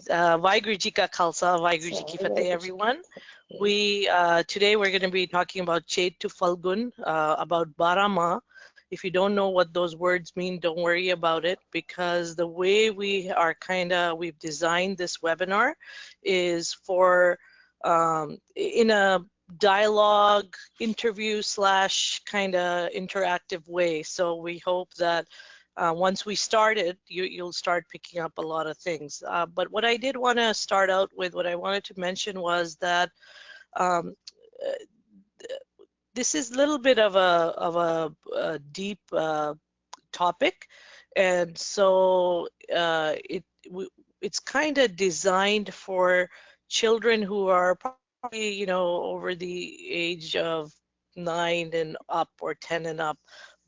Vaheguru Ji Ka Khalsa, Vaheguru Ji Ki Fateh, everyone. Today we're going to be talking about Chet to Phalgun, about Barah Mah. If you don't know what those words mean, don't worry about it, because the way we've designed this webinar is for in a dialogue, interview slash kind of interactive way. So we hope that once we started, you'll start picking up a lot of things. But what I did want to start out with, what I wanted to mention was that this is a little bit of a deep topic, and so it's kind of designed for children who are probably, you know, over the age of 9 and up or 10 and up.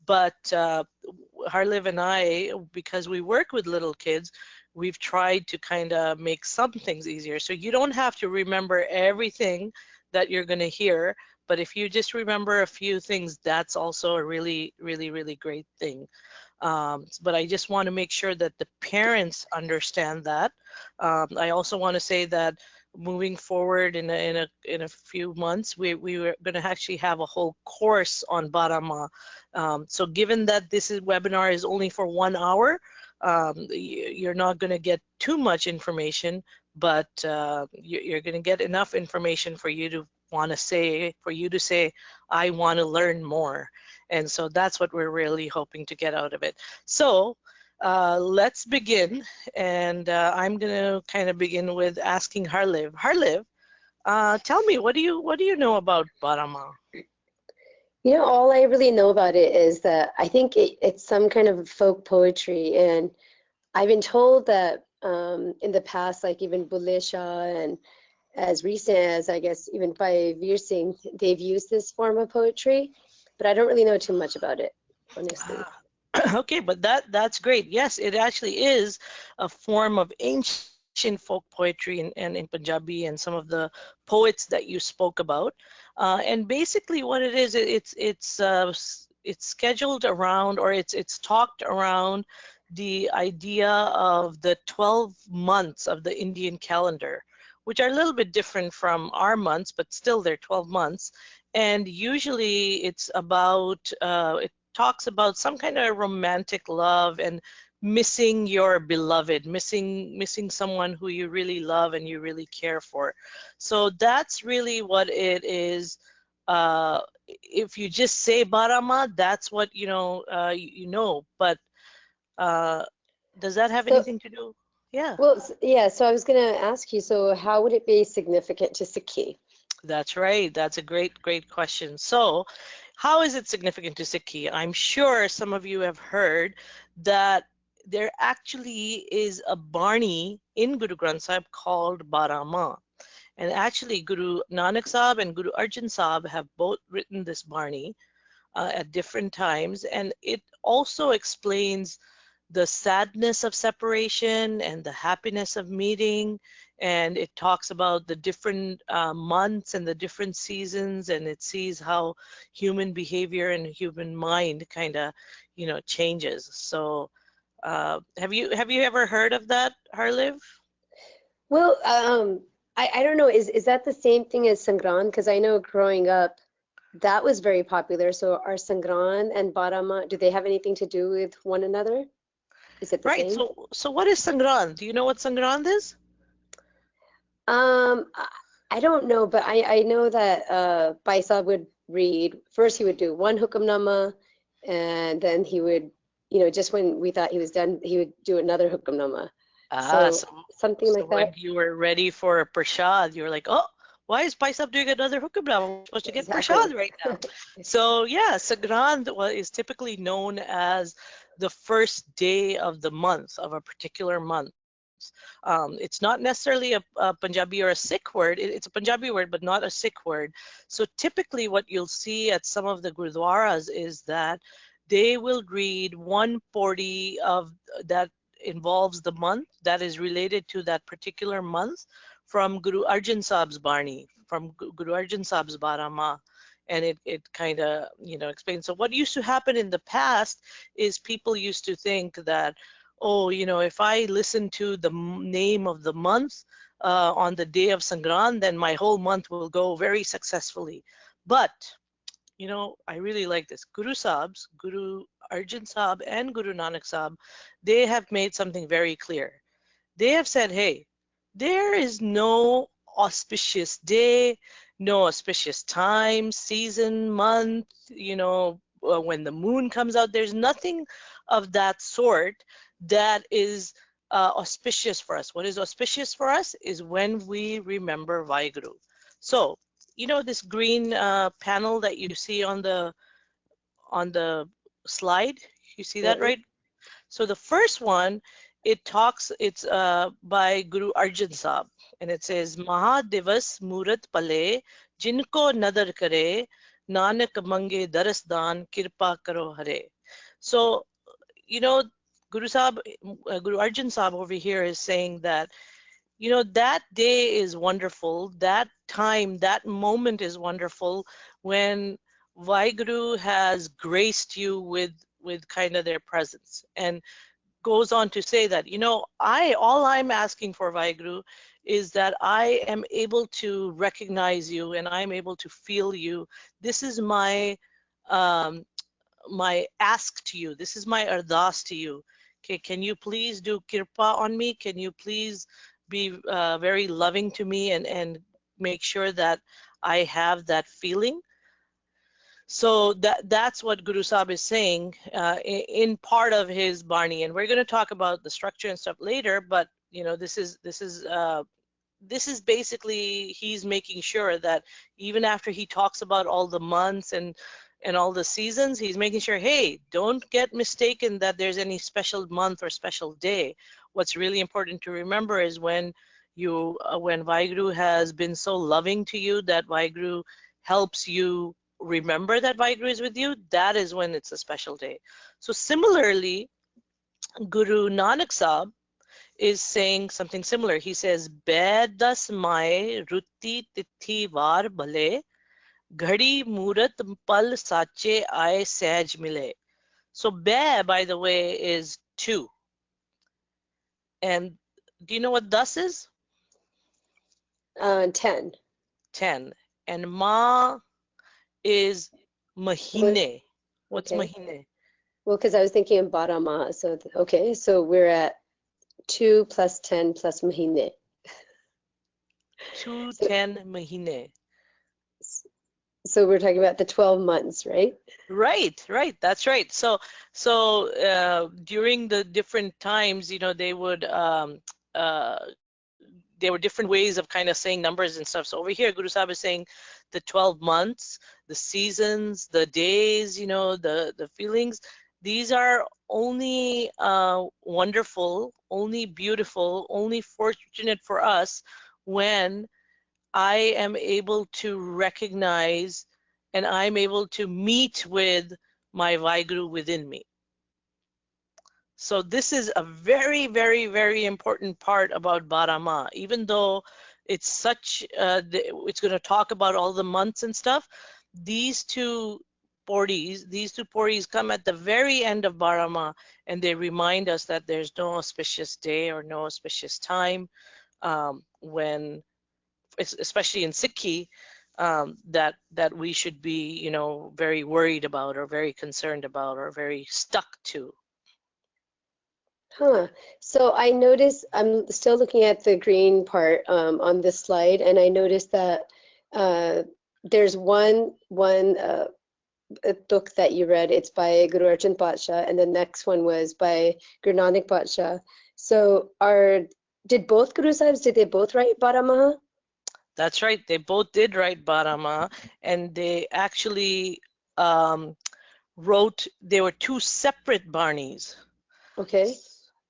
But Harliv and I, because we work with little kids, we've tried to kind of make some things easier. So you don't have to remember everything that you're going to hear, but if you just remember a few things, that's also a really, really, really great thing. But I just want to make sure that the parents understand that. I also want to say that moving forward in a few months, we were going to actually have a whole course on Bara Mah. So given that this webinar is only for 1 hour, you're not going to get too much information, but you're going to get enough information for you to say, I want to learn more. And so that's what we're really hoping to get out of it. So let's begin, and I'm going to kind of begin with asking Harliv. Harliv, tell me, what do you know about Bara Mah? You know, all I really know about it is that I think it's some kind of folk poetry, and I've been told that in the past, like even Bulleh Shah and as recent as, I guess, even by Veer Singh, they've used this form of poetry, but I don't really know too much about it, honestly. Okay, but that's great. Yes, it actually is a form of ancient folk poetry and in Punjabi and some of the poets that you spoke about. And basically what it is, it's scheduled around, or it's talked around the idea of the 12 months of the Indian calendar, which are a little bit different from our months, but still they're 12 months. And usually it's about, it talks about some kind of romantic love and missing your beloved, missing someone who you really love and you really care for. So that's really what it is. If you just say Bara Mah, that's what you know. But does that have anything to do? Yeah. Well, yeah. So I was going to ask you. So how would it be significant to Sikhi? That's right. That's a great question. So, how is it significant to Sikhi? I'm sure some of you have heard that there actually is a Bani in Guru Granth Sahib called Bara Mah. And actually, Guru Nanak Sahib and Guru Arjan Sahib have both written this Bani at different times. And it also explains the sadness of separation and the happiness of meeting. And it talks about the different months and the different seasons, and it sees how human behavior and human mind kind of, changes. So have you ever heard of that, Harliv? Well, I don't know. Is that the same thing as Sangrand? Because I know growing up, that was very popular. So are Sangrand and Bara Mah, do they have anything to do with one another? Is it the right, same? So what is Sangrand? Do you know what Sangrand is? I don't know, but I know that Baisa would read, first he would do one hukamnama, and then he would, just when we thought he was done, he would do another hukamnama. So something like that. When you were ready for a prashad, you were like, oh, why is Paisab doing another hukamnama? We're supposed to get prashad right now. So yeah, Sangrand is typically known as the first day of the month, of a particular month. It's not necessarily a Punjabi or a Sikh word. It's a Punjabi word, but not a Sikh word. So typically what you'll see at some of the gurdwaras is that they will read 140 of that involves the month that is related to that particular month from Guru Arjan Sahib's Bani, from Guru Arjan Sahib's Bara Mah. And it kind of, explains. So what used to happen in the past is people used to think that, oh, you know, if I listen to the name of the month on the day of Sangrand, then my whole month will go very successfully. But, you know, I really like this. Guru Sahibs, Guru Arjan Sahib and Guru Nanak Sahib, they have made something very clear. They have said, hey, there is no auspicious day, no auspicious time, season, month, you know, when the moon comes out. There's nothing of that sort that is auspicious for us. What is auspicious for us is when we remember Vaheguru. So, you know, this green panel that you see on the slide, you see that, Right. right? So the first one, it's by Guru Arjan Sahib, and it says, Maha Divas Murat Pale, Jinko Nadar Kare, Nanak Mange Darasdan, Kirpa Karo Hare. So, you know, Guru Arjan Sahib over here is saying that, you know, that day is wonderful, that time, that moment is wonderful when Vaheguru has graced you with kind of their presence. And goes on to say that, you know, all I'm asking for, Vaheguru, is that I am able to recognize you and I'm able to feel you. This is um, my ask to you. This is my ardas to you. Okay, can you please do kirpa on me? Can you please be very loving to me and make sure that I have that feeling? So that's what Guru Sahib is saying in part of his Barney, and we're going to talk about the structure and stuff later. But you know, this is basically he's making sure that even after he talks about all the months and all the seasons, he's making sure, hey, don't get mistaken that there's any special month or special day. What's really important to remember is when when Vaheguru has been so loving to you that Vaheguru helps you remember that Vaheguru is with you, that is when it's a special day. So similarly, Guru Nanak Sahib is saying something similar. He says, Bedas Mai Rutti Tithi Var Bale, Ghadi Murat Pal Sache Aye Sehaj Mile. So Be, by the way, is 2. And do you know what Das is? 10. 10. And Ma is Well, Mahine. What's okay. Mahine? Well, because I was thinking of Barah Mah. So, okay, so we're at 2 plus 10 plus Mahine. 2, So, 10, Mahine. so we're talking about the 12 months, right? Right, right. That's right. So during the different times, you know, there were different ways of kind of saying numbers and stuff. So over here, Guru Sahib is saying the 12 months, the seasons, the days, you know, the feelings. These are only wonderful, only beautiful, only fortunate for us when I am able to recognize and I'm able to meet with my Vaheguru within me. So this is a very, very, very important part about Bara Mah. Even though it's it's going to talk about all the months and stuff, these two these two come at the very end of Bara Mah, and they remind us that there's no auspicious day or no auspicious time when, especially in Sikhi, that we should be, you know, very worried about or very concerned about or very stuck to. Huh. So I noticed, I'm still looking at the green part on this slide, and I noticed that there's one book that you read. It's by Guru Arjan Patsha, and the next one was by Guru Nanak Patsha. So did both Guru Sahibs, did they both write Bara Maha? That's right. They both did write Bara Mah, and they actually um, they were two separate Barneys. Okay.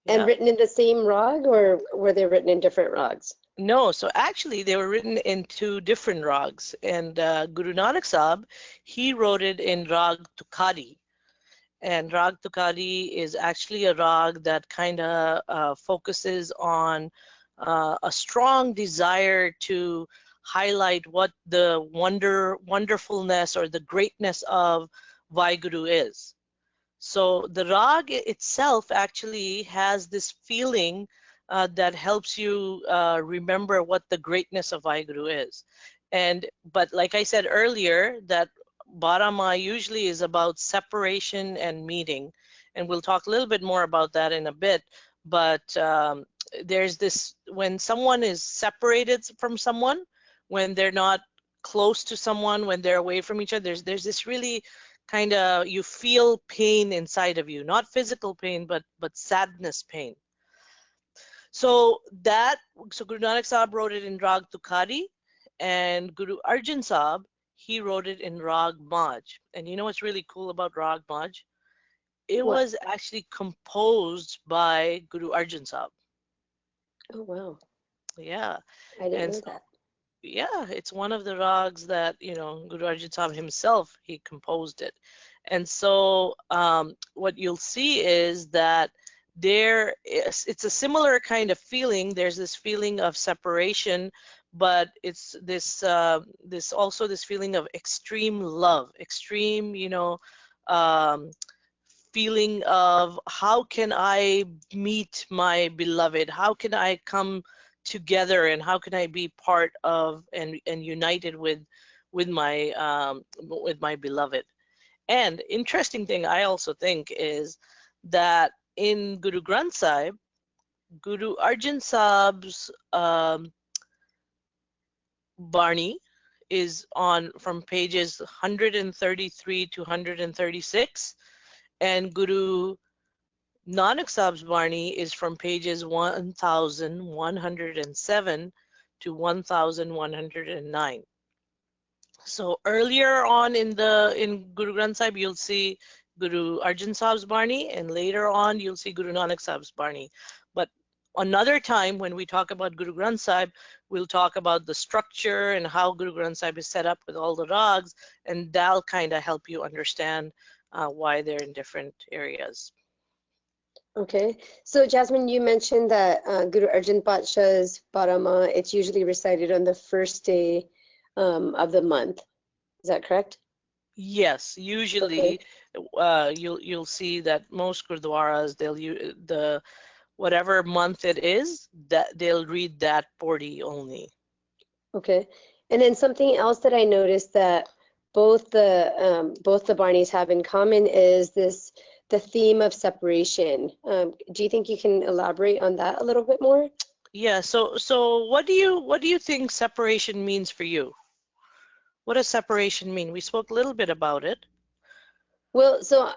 And Yeah. written in the same rag, or were they written in different rags? No, so actually they were written in two different rags. And Guru Nanak Sahib, he wrote it in Rag Tukari. And Rag Tukari is actually a rag that kind of focuses on a strong desire to highlight what the wonderfulness or the greatness of Vaheguru is. So the rag itself actually has this feeling that helps you remember what the greatness of Vaheguru is. But like I said earlier, that Bara Mah usually is about separation and meeting, and we'll talk a little bit more about that in a bit. But there's this, when someone is separated from someone, when they're not close to someone, when they're away from each other, there's this really kind of, you feel pain inside of you, not physical pain, but sadness pain. So Guru Nanak Sahib wrote it in Rag Tukhari, and Guru Arjan Sahib, he wrote it in Rag Maj. And you know what's really cool about Rag Maj? It What? was actually composed by Guru Arjan Sahib. Oh, wow. Yeah. I didn't And know so, that. yeah, it's one of the rags that, Guru Arjan Sahib himself, he composed it. And so what you'll see is that it's a similar kind of feeling. There's this feeling of separation, but it's this also this feeling of extreme love, extreme, um, feeling of how can I meet my beloved? How can I come together, and how can I be part of and united with my beloved? And interesting thing I also think is that in Guru Granth Sahib, Guru Arjan Sahib's Barni is on from pages 133 to 136, and Guru Nanak Sahib's Barni is from pages 1107 to 1109. So earlier on in Guru Granth Sahib, you'll see Guru Arjan Sahib's Barni, and later on you'll see Guru Nanak Sahib's Barni. But another time when we talk about Guru Granth Sahib, we'll talk about the structure and how Guru Granth Sahib is set up with all the rags, and that'll kind of help you understand why they're in different areas. Okay, so Jasmine, you mentioned that Guru Arjan Pasha's Bara Mah, it's usually recited on the first day of the month. Is that correct? Yes, usually you'll see that most gurdwaras, they'll use the whatever month it is, that they'll read that pori only. Okay, and then something else that I noticed that both the Barneys have in common is the theme of separation. Do you think you can elaborate on that a little bit more? Yeah, so what do you think separation means for you? What does separation mean? We spoke a little bit about it. Well, so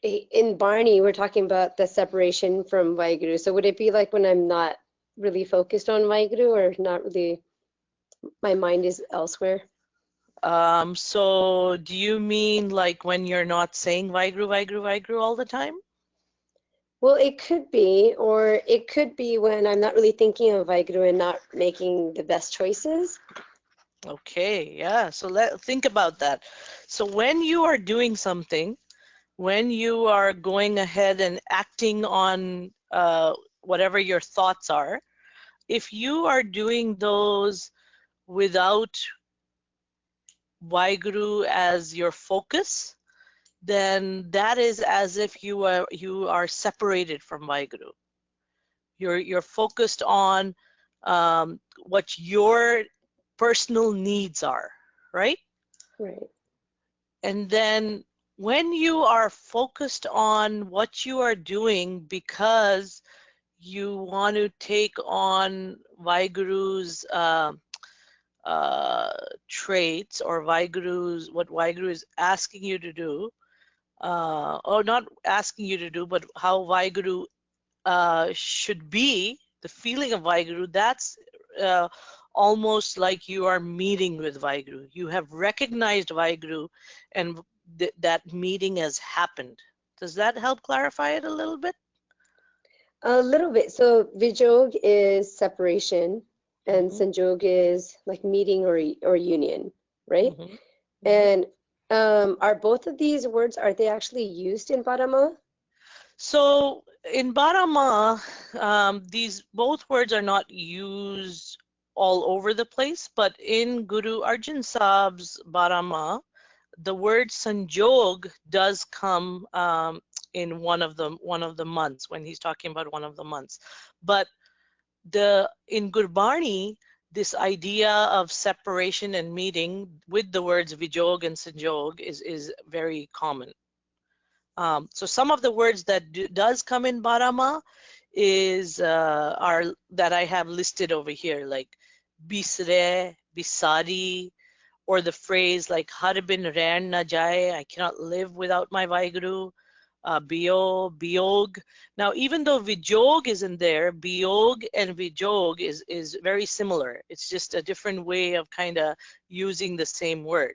in Barney, we're talking about the separation from Vaheguru. So would it be like when I'm not really focused on Vaheguru, or not really, my mind is elsewhere? So do you mean like when you're not saying Vaheguru, Vaheguru, Vaheguru all the time? Well, it could be, or it could be when I'm not really thinking of Vaheguru and not making the best choices. Okay, yeah. So think about that. So when you are doing something, when you are going ahead and acting on whatever your thoughts are, if you are doing those without Vaheguru as your focus, then that is as if you are separated from Vaheguru. You're focused on what your personal needs are, right? Right. And then when you are focused on what you are doing because you want to take on Vaheguru's traits, or what Vaheguru is asking you to do, or not asking you to do, but how Vaheguru should be, the feeling of Vaheguru, that's almost like you are meeting with Vaheguru. You have recognized Vaheguru, and that meeting has happened. Does that help clarify it a little bit? A little bit. So Vijog is separation, and Sanjog is like meeting or union, right? And are both of these words, are they actually used in Bara Mah? So in Bara Mah, these both words are not used all over the place, but in Guru Arjan Sahib's Bara Mah, the word sanjog does come in one of the months when he's talking about one of the months, but in Gurbani, this idea of separation and meeting with the words vijog and sanjog is very common. So some of the words that does come in Bara Mah are that I have listed over here, like bisre, bisari, or the phrase like har bin rain na jaye, I cannot live without my Vaheguru, bio, biog. Now, even though vijog isn't there, biog and vijog is very similar. It's just a different way of kind of using the same word.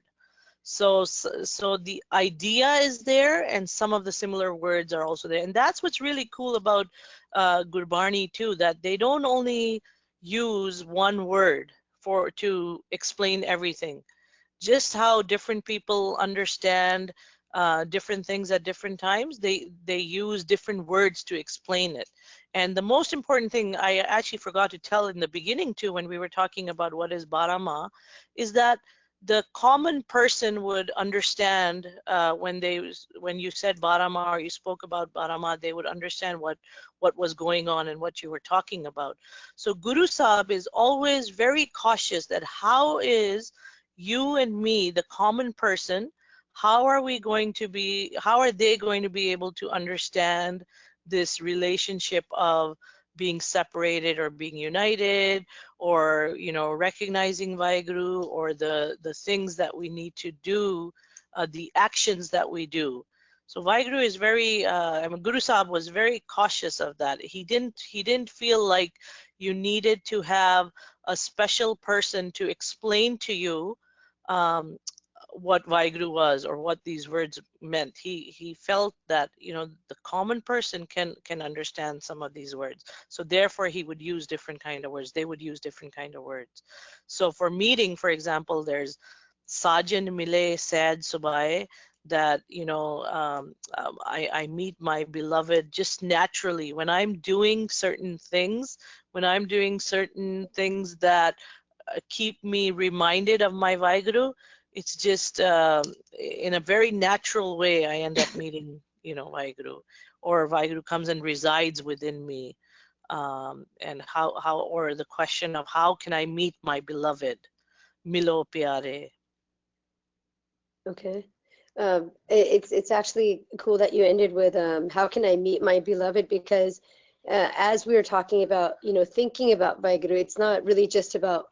So the idea is there, and some of the similar words are also there. And that's what's really cool about Gurbani too, that they don't only use one word to explain everything. Just how different people understand different things at different times, they use different words to explain it. And the most important thing I actually forgot to tell in the beginning too, when we were talking about what is Bara Mah, is that the common person would understand when you said Bara Mah or you spoke about Bara Mah, they would understand what was going on and what you were talking about. So Guru Sahib is always very cautious that how is you and me, the common person, how are they going to be able to understand this relationship of being separated or being united, or recognizing Vaheguru, or the things that we need to do, the actions that we do. So Vaheguru is very Guru Sahib was very cautious of that. He didn't feel like you needed to have a special person to explain to you what Vaheguru was or what these words meant. He felt that the common person can understand some of these words. So therefore he would use different kind of words. They would use different kind of words. So for meeting, for example, there's Sajan Mile Sad Subaye, that I meet my beloved just naturally when I'm doing certain things, that keep me reminded of my Vaheguru. It's just in a very natural way I end up meeting Vaheguru, or Vaheguru comes and resides within me, and how or the question of how can I meet my beloved, Milo Pyare. Okay. It's actually cool that you ended with how can I meet my beloved, because as we were talking about thinking about Vaheguru, it's not really just about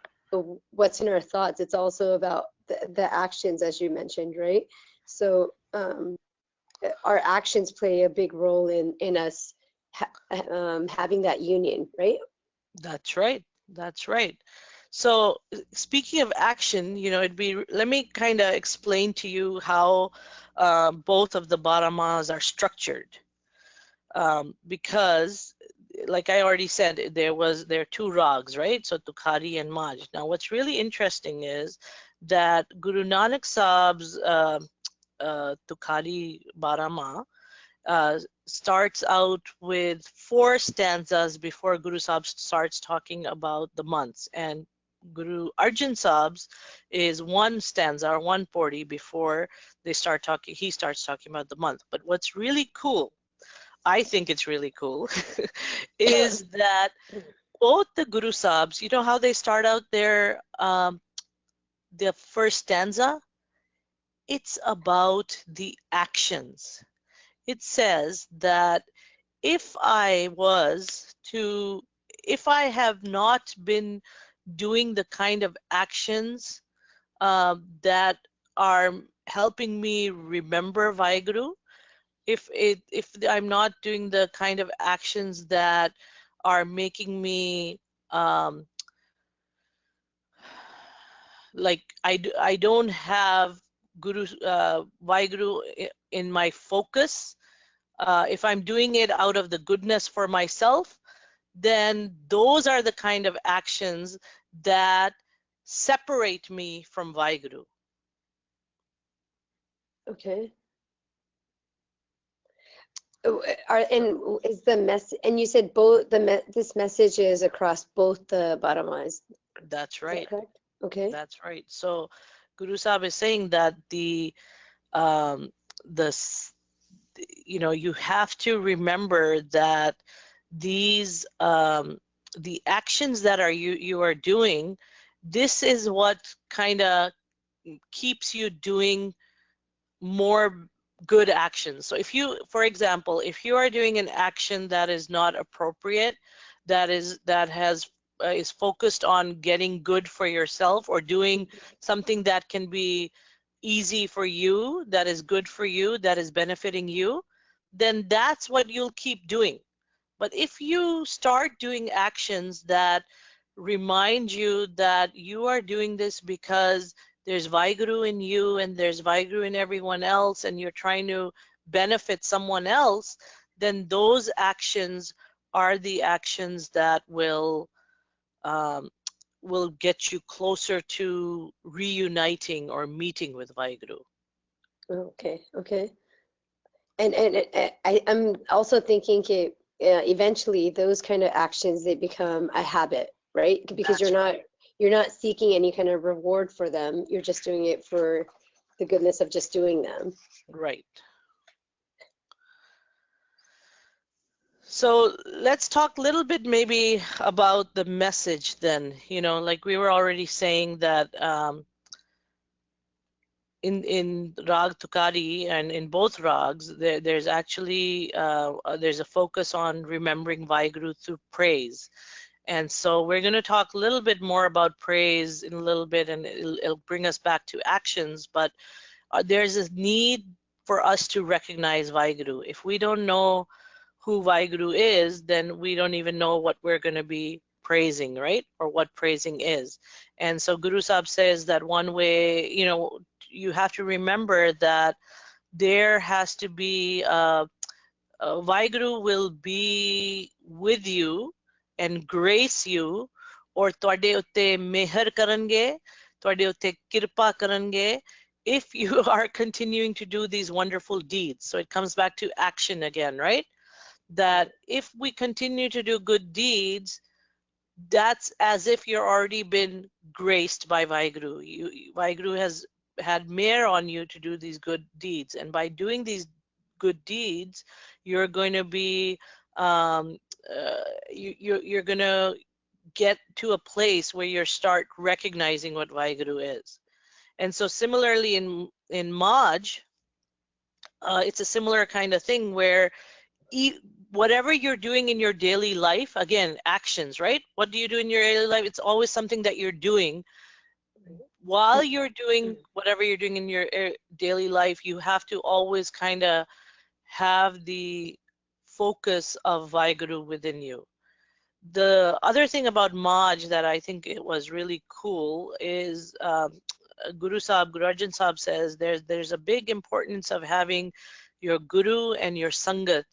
what's in our thoughts, it's also about the actions, as you mentioned, right? So our actions play a big role in us having that union, right? That's right. So speaking of action, let me kind of explain to you how both of the Bara Mahs are structured, because like I already said, there are two rags, right? So Tukhari and Maj. Now what's really interesting is that Guru Nanak Sahib's Tukhari Bara Mah starts out with 4 stanzas before Guru Sahib starts talking about the months, and Guru Arjan Sahib's is 1 stanza or 1 pori before he starts talking about the month. But what's really cool, I think it's really cool, is that both the Guru Sahibs, how they start out their the first stanza? It's about the actions. It says that if I have not been doing the kind of actions that are helping me remember Vaheguru, if I'm not doing the kind of actions that are making me like I don't have Vaheguru in my focus, if I'm doing it out of the goodness for myself, then those are the kind of actions that separate me from Vaheguru. Okay. And is the message, and you said both this message is across both the Bara Mahs. That's right. Is that correct? Okay. That's right. So Guru Sahib is saying that this, you know, you have to remember that these the actions that you are doing, this is what kind of keeps you doing more good actions. So if you, for example, if you are doing an action that is not appropriate, that is focused on getting good for yourself, or doing something that can be easy for you, that is good for you, that is benefiting you, then that's what you'll keep doing. But if you start doing actions that remind you that you are doing this because there's Vaheguru in you and there's Vaheguru in everyone else, and you're trying to benefit someone else, then those actions are the actions that um, will get you closer to reuniting or meeting with Vaheguru. Okay, okay. And I'm also thinking eventually those kind of actions, they become a habit, right? Because you're not seeking any kind of reward for them. You're just doing it for the goodness of just doing them. Right. So let's talk a little bit maybe about the message then. You know, like we were already saying that in Rag Tukari and in both rags, there's actually there's a focus on remembering Vaheguru through praise. And so we're going to talk a little bit more about praise in a little bit, and it'll bring us back to actions. But there's a need for us to recognize Vaheguru. If we don't know who Vaheguru is, then we don't even know what we're going to be praising, right? Or what praising is. And so Guru Sahib says that one way, you know, you have to remember that there has to be Vaheguru will be with you and grace you, or ਤੁਹਾਡੇ ਉੱਤੇ ਮਿਹਰ ਕਰਨਗੇ, ਤੁਹਾਡੇ ਉੱਤੇ ਕਿਰਪਾ ਕਰਨਗੇ, if you are continuing to do these wonderful deeds. So it comes back to action again, right? That if we continue to do good deeds, that's as if you're already been graced by Vaheguru. Vaheguru has had mehr on you to do these good deeds, and by doing these good deeds, you're going to be you're going to get to a place where you start recognizing what Vaheguru is. And so similarly in Maj, it's a similar kind of thing where whatever you're doing in your daily life, again, actions, right? What do you do in your daily life? It's always something that you're doing. While you're doing whatever you're doing in your daily life, you have to always kind of have the focus of Vaheguru within you. The other thing about Maj that I think it was really cool is Guru Arjan Sahib says there's a big importance of having your Guru and your Sangat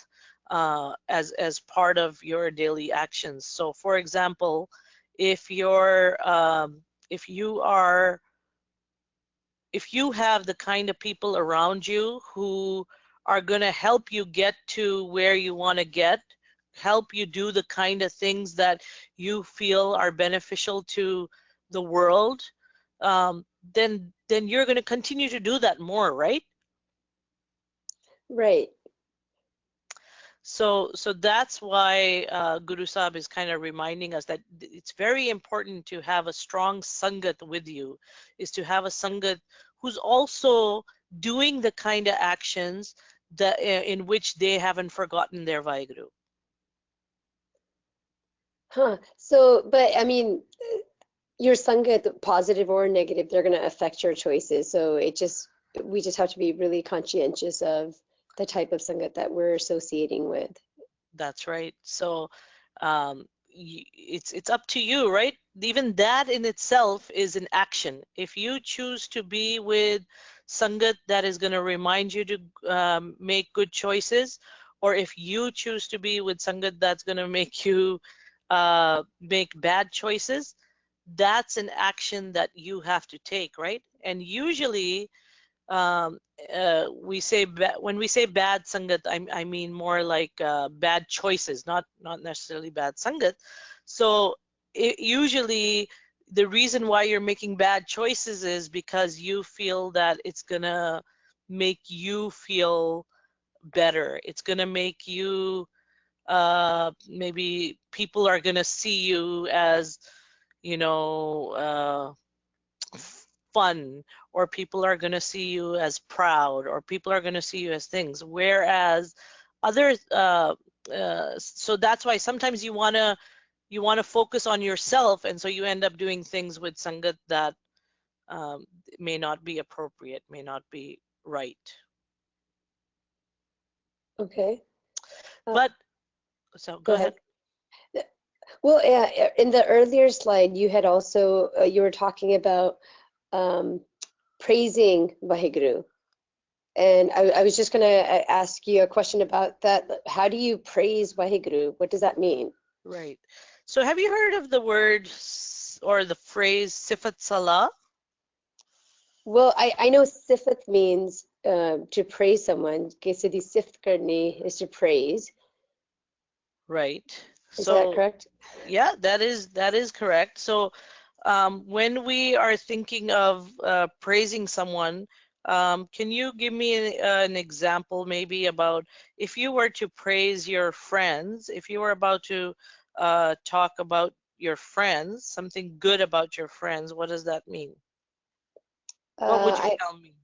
as part of your daily actions. So for example, if you have the kind of people around you who are going to help you get to where you want to get, help you do the kind of things that you feel are beneficial to the world, then you're going to continue to do that more, right? Right. So that's why Guru Sahib is kind of reminding us that it's very important to have a strong Sangat with you, is to have a Sangat who's also doing the kind of actions that in which they haven't forgotten their Vaheguru. Huh. So, but I mean, your Sangat, positive or negative, they're going to affect your choices. So we just have to be really conscientious of the type of Sangat that we're associating with. That's right. So it's up to you, right? Even that in itself is an action. If you choose to be with Sangat that is going to remind you to make good choices, or if you choose to be with Sangat that's going to make you make bad choices, that's an action that you have to take, right? And usually we say when we say bad Sangat, I mean more like bad choices, not necessarily bad Sangat. So usually the reason why you're making bad choices is because you feel that it's gonna make you feel better. It's going to make you, maybe people are going to see you as, you know, fun, or people are going to see you as proud, or people are going to see you as things. Whereas others, so that's why sometimes you want to focus on yourself, and so you end up doing things with sangat that may not be appropriate, may not be right. Okay. But so go Go ahead. ahead. Well, yeah, in the earlier slide, you had also you were talking about praising Vaheguru. And I was just going to ask you a question about that. How do you praise Vaheguru? What does that mean? Right. So have you heard of the word or the phrase Sifath Salah? Well, I know Sifath means to praise someone. Kesadi Sift karni is to praise. Right. Is that So correct? yeah, that is correct. So when we are thinking of praising someone, can you give me an example maybe about if you were to praise your friends, if you were about to talk about your friends, something good about your friends, what does that mean? What would you I tell me?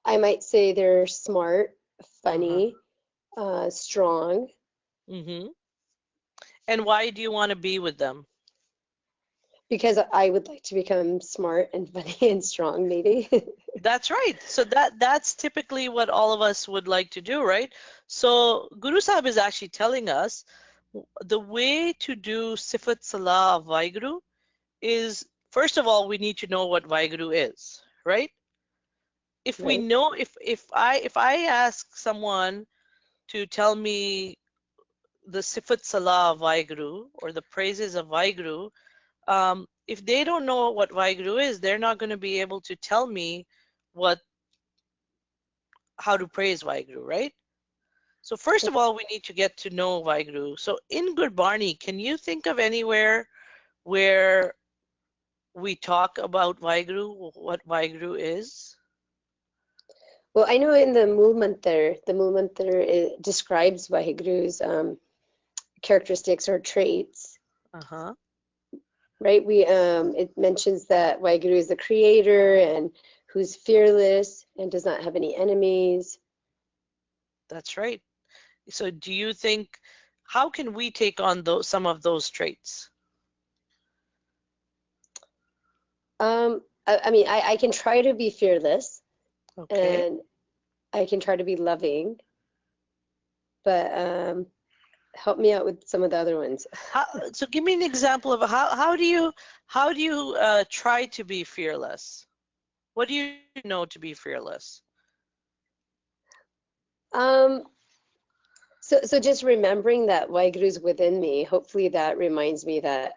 I might say they're smart, Uh-huh. funny, strong, Mm-hmm. And why do you want to be with them? because I would like to become smart and funny and strong, maybe. That's right. So that's typically what all of us would like to do, right? So Guru Sahib is actually telling us the way to do Sifat Salah of Vaheguru is, first of all, we need to know what Vaheguru is, right? If we Right. know, if I ask someone to tell me the Sifat Salah of Vaheguru or the praises of Vaheguru, if they don't know what Vaheguru is, they're not going to be able to tell me what how to praise Vaheguru, right? So first of all, we need to get to know Vaheguru. So in Gurbani, can you think of anywhere where we talk about Vaheguru, what Vaheguru is? Well, I know in the Mool Mantar it describes Vaheguru's characteristics or traits, Uh-huh. right? It mentions that Vaheguru is the creator and who's fearless and does not have any enemies. That's right. So do you think, how can we take on some of those traits? I mean, I can try to be fearless Okay. and I can try to be loving, but help me out with some of the other ones. So give me an example of how do you try to be fearless? What do you know to be fearless? Um, so just remembering that Waiguru's within me, hopefully that reminds me that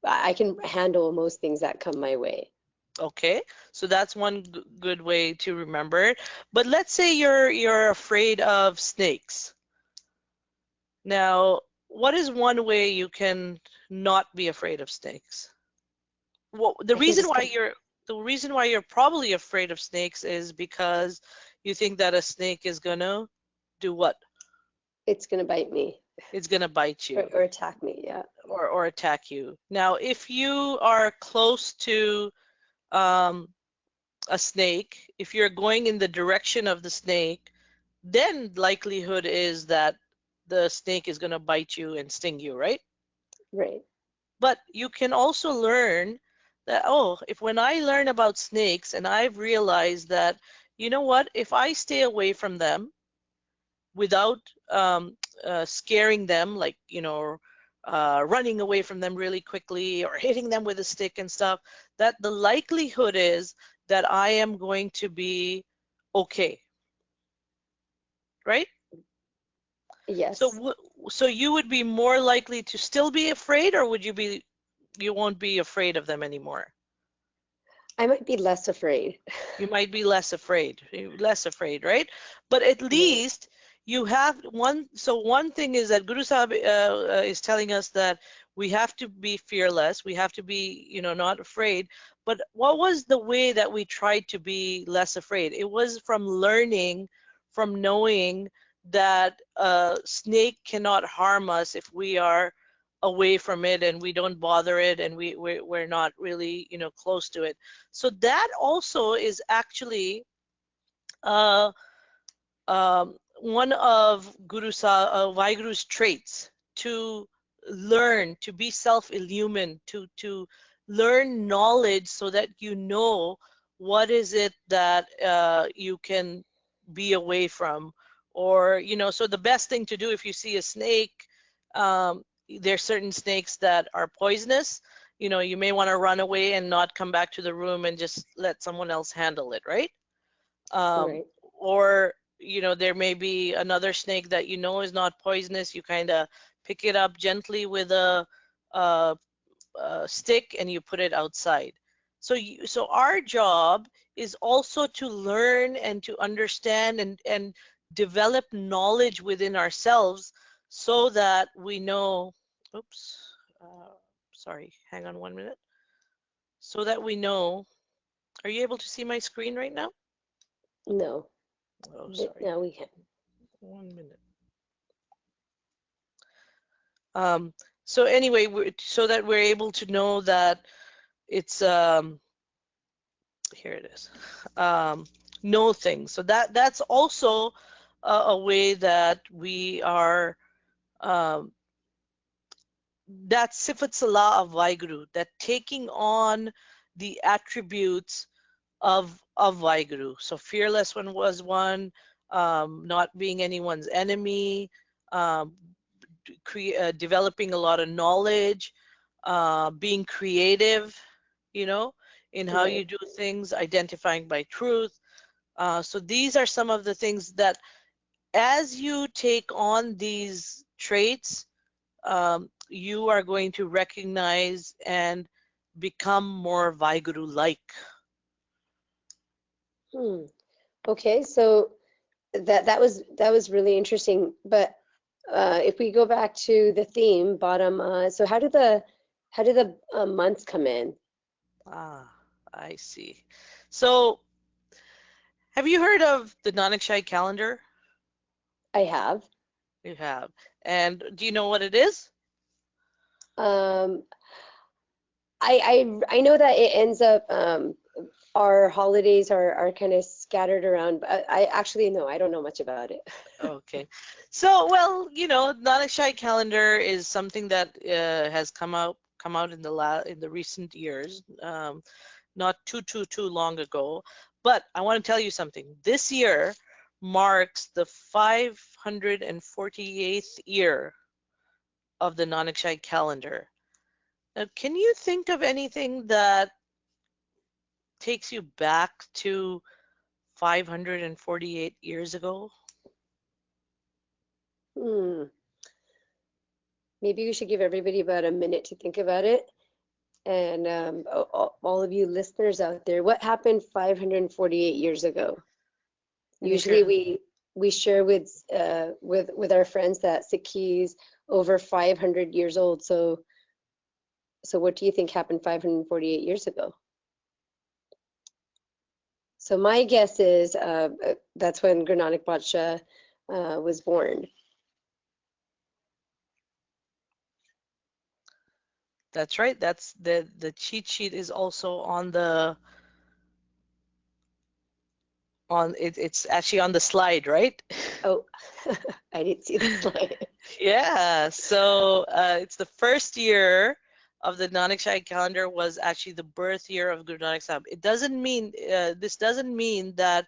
I can handle most things that come my way. Okay, so that's one good way to remember it. But let's say you're afraid of snakes. Now, what is one way you can not be afraid of snakes? Well, the I can reason just why come, you're probably afraid of snakes is because you think that a snake is gonna do what? it's gonna bite me It's gonna bite you or attack me. Yeah. or attack you. Now, if you are close to um, a snake, if you're going in the direction of the snake, then likelihood is that the snake is going to bite you and sting you, right? Right. But you can also learn that, oh, if when I learn about snakes and I've realized that, you know what, if I stay away from them without scaring them, like, running away from them really quickly or hitting them with a stick and stuff, that the likelihood is that I am going to be okay, right? Yes. So, so you would be more likely to still be afraid, or would you won't be afraid of them anymore? I might be less afraid. You might be less afraid, right? But at Right. least you have one. So one thing is that Guru Sahib is telling us that we have to be fearless. We have to be, not afraid. But what was the way that we tried to be less afraid? It was from learning, from knowing that a snake cannot harm us if we are away from it and we don't bother it and we're not really, you know, close to it. So that also is actually uh, one of Vaiguru's traits, to learn, to be self-illumined, to learn knowledge so that you know what is it that you can be away from. Or, you know, so the best thing to do if you see a snake, there's certain snakes that are poisonous. You know, you may want to run away and not come back to the room and just let someone else handle it, right? Um, Right. or, you know, there may be another snake that you know is not poisonous. You kind of pick it up gently with a, stick and you put it outside. So so our job is also to learn and to understand and develop knowledge within ourselves so that we know, oops, sorry, hang on 1 minute. So that we know, are you able to see my screen right now? No, Oh, sorry, now we can. 1 minute. So anyway, so that we're able to know that it's here it is, know things. So that's also a way that we are, um, that's Sifath Salah of Vaiguru, that taking on the attributes of Vaiguru. So fearless one was one, not being anyone's enemy, um, developing a lot of knowledge, being creative, you know, in how you Right. do things, identifying by truth. So these are some of the things that as you take on these traits, you are going to recognize and become more Vaiguru-like. Hmm. Okay, so that was really interesting. But if we go back to the theme, Bara Mah, so how do the months come in? Ah, I see. So have you heard of the Nanakshahi calendar? I have. You have. And do you know what it is? Um, I know that it ends up our holidays are kind of scattered around, but I actually no, I don't know much about it. Okay. So, well, you know, Nanakshahi calendar is something that has come out in the recent years, not too long ago. But I want to tell you something. This year marks the 548th year of the Nanakshahi calendar. Now, can you think of anything that takes you back to 548 years ago? Hmm. Maybe we should give everybody about a minute to think about it. And all of you listeners out there, what happened 548 years ago? Any sure? Usually we share with our friends that Sikhi's over 500 years old. So what do you think happened 548 years ago? So my guess is that's when Guru Nanak Badsha was born. That's right. That's the cheat sheet is also on it. It's actually on the slide, right? Oh, I didn't see the slide. Yeah. So it's the first year of the Nanakshahi calendar was actually the birth year of Guru Nanak Sahib. It doesn't mean this doesn't mean that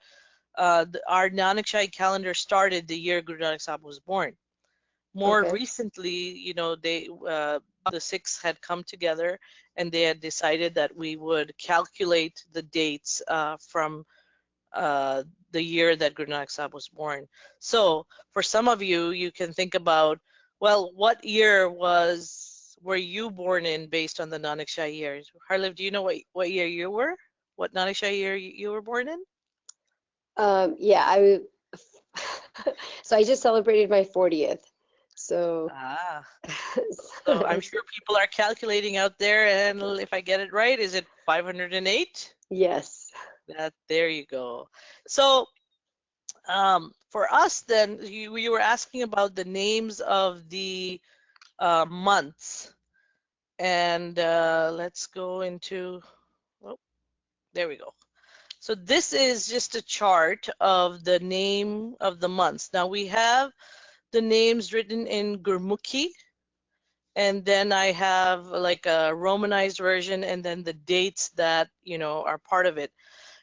our Nanakshahi calendar started the year Guru Nanak Sahib was born. More Okay. recently, you know, the Sikhs had come together and they had decided that we would calculate the dates from uh, the year that Guru Nanak Sahib was born. So for some of you, you can think about, well, what year were you born in based on the Nanakshahi years? Harliv, do you know what year you were? What Nanakshahi year you were born in? Yeah, so I just celebrated my 40th. So, Ah, so I'm so sure people are calculating out there, and if I get it right, is it 508? yes. There you go. So for us then, you were asking about the names of the months, and let's go into, oh, there we go. So this is just a chart of the name of the months. Now we have the names written in Gurmukhi, and then I have like a Romanized version, and then the dates that, are part of it.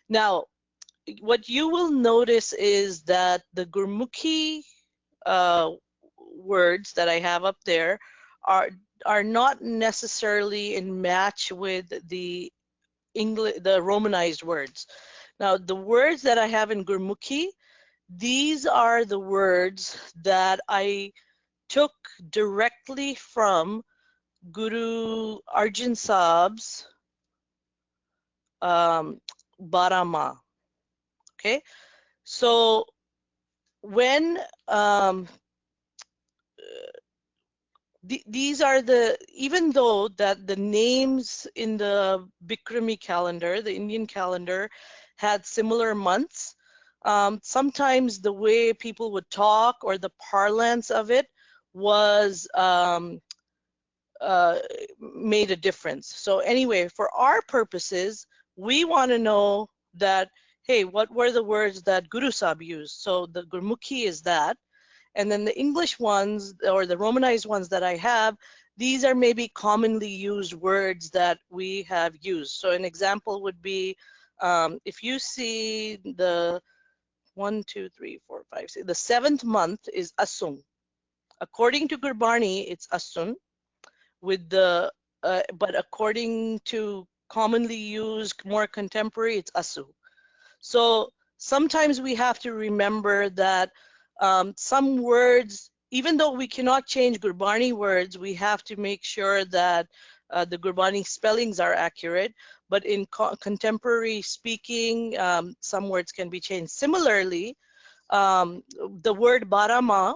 Now, what you will notice is that the Gurmukhi uh, words that I have up there are are not necessarily in match with the English, the Romanized words. Now, the words that I have in Gurmukhi, these are the words that I took directly from Guru Arjan Sahab's Bara Mah. Okay, so when these are even though that the names in the Bikrami calendar, the Indian calendar, had similar months, sometimes the way people would talk or the parlance of it was uh, made a difference. So anyway, for our purposes, we want to know that, hey, what were the words that Guru Sahib used? So the Gurmukhi is that. And then the English ones or the Romanized ones that I have, these are maybe commonly used words that we have used. So an example would be if you see the 1, 2, 3, 4, 5, 6, the 7th month is Asung. According to Gurbani, it's Asun with the, but according to commonly used, more contemporary, it's Asu. So sometimes we have to remember that some words, even though we cannot change Gurbani words, we have to make sure that the Gurbani spellings are accurate. But in contemporary speaking, some words can be changed. Similarly, the word Barah Mah,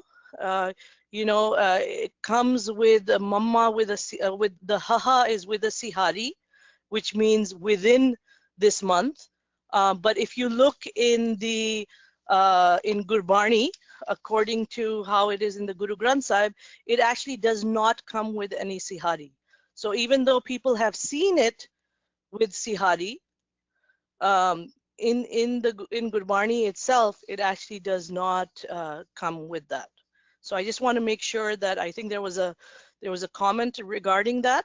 it comes with a mamma with the haha is with a sihari, which means within this month. But if you look in Gurbani, according to how it is in the Guru Granth Sahib, it actually does not come with any sihari. So even though people have seen it with sihari, in Gurbani itself, it actually does not come with that. So I just want to make sure that I think there was a comment regarding that,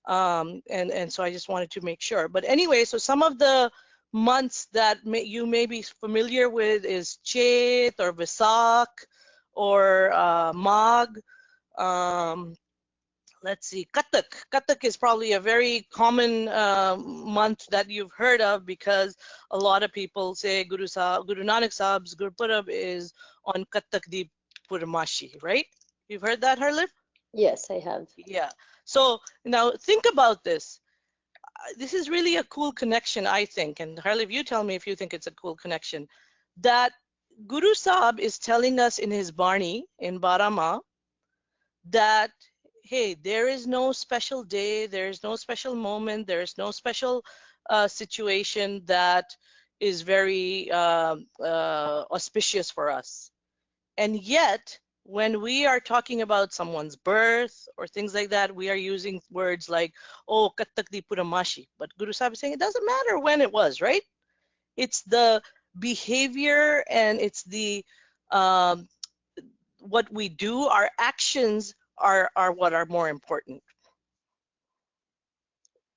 and so I just wanted to make sure. But anyway, so some of the months that you may be familiar with is Chet or Visak or Mag. Let's see, Katak. Katak is probably a very common month that you've heard of because a lot of people say Guru Nanak Sahib's Gurpurab is on Katak di Purmashi, right? You've heard that, Harlip? Yes, I have. Yeah. So now think about this. This is really a cool connection, I think. And Harlip, you tell me if you think it's a cool connection. That Guru Sahib is telling us in his Barni, in Bara Mah, that hey, there is no special day, there is no special moment, there is no special situation that is very auspicious for us. And yet, when we are talking about someone's birth or things like that, we are using words like, oh, Katak di Puramashi. But Guru Sahib is saying it doesn't matter when it was, right? It's the behavior and it's the what we do, our actions are what are more important.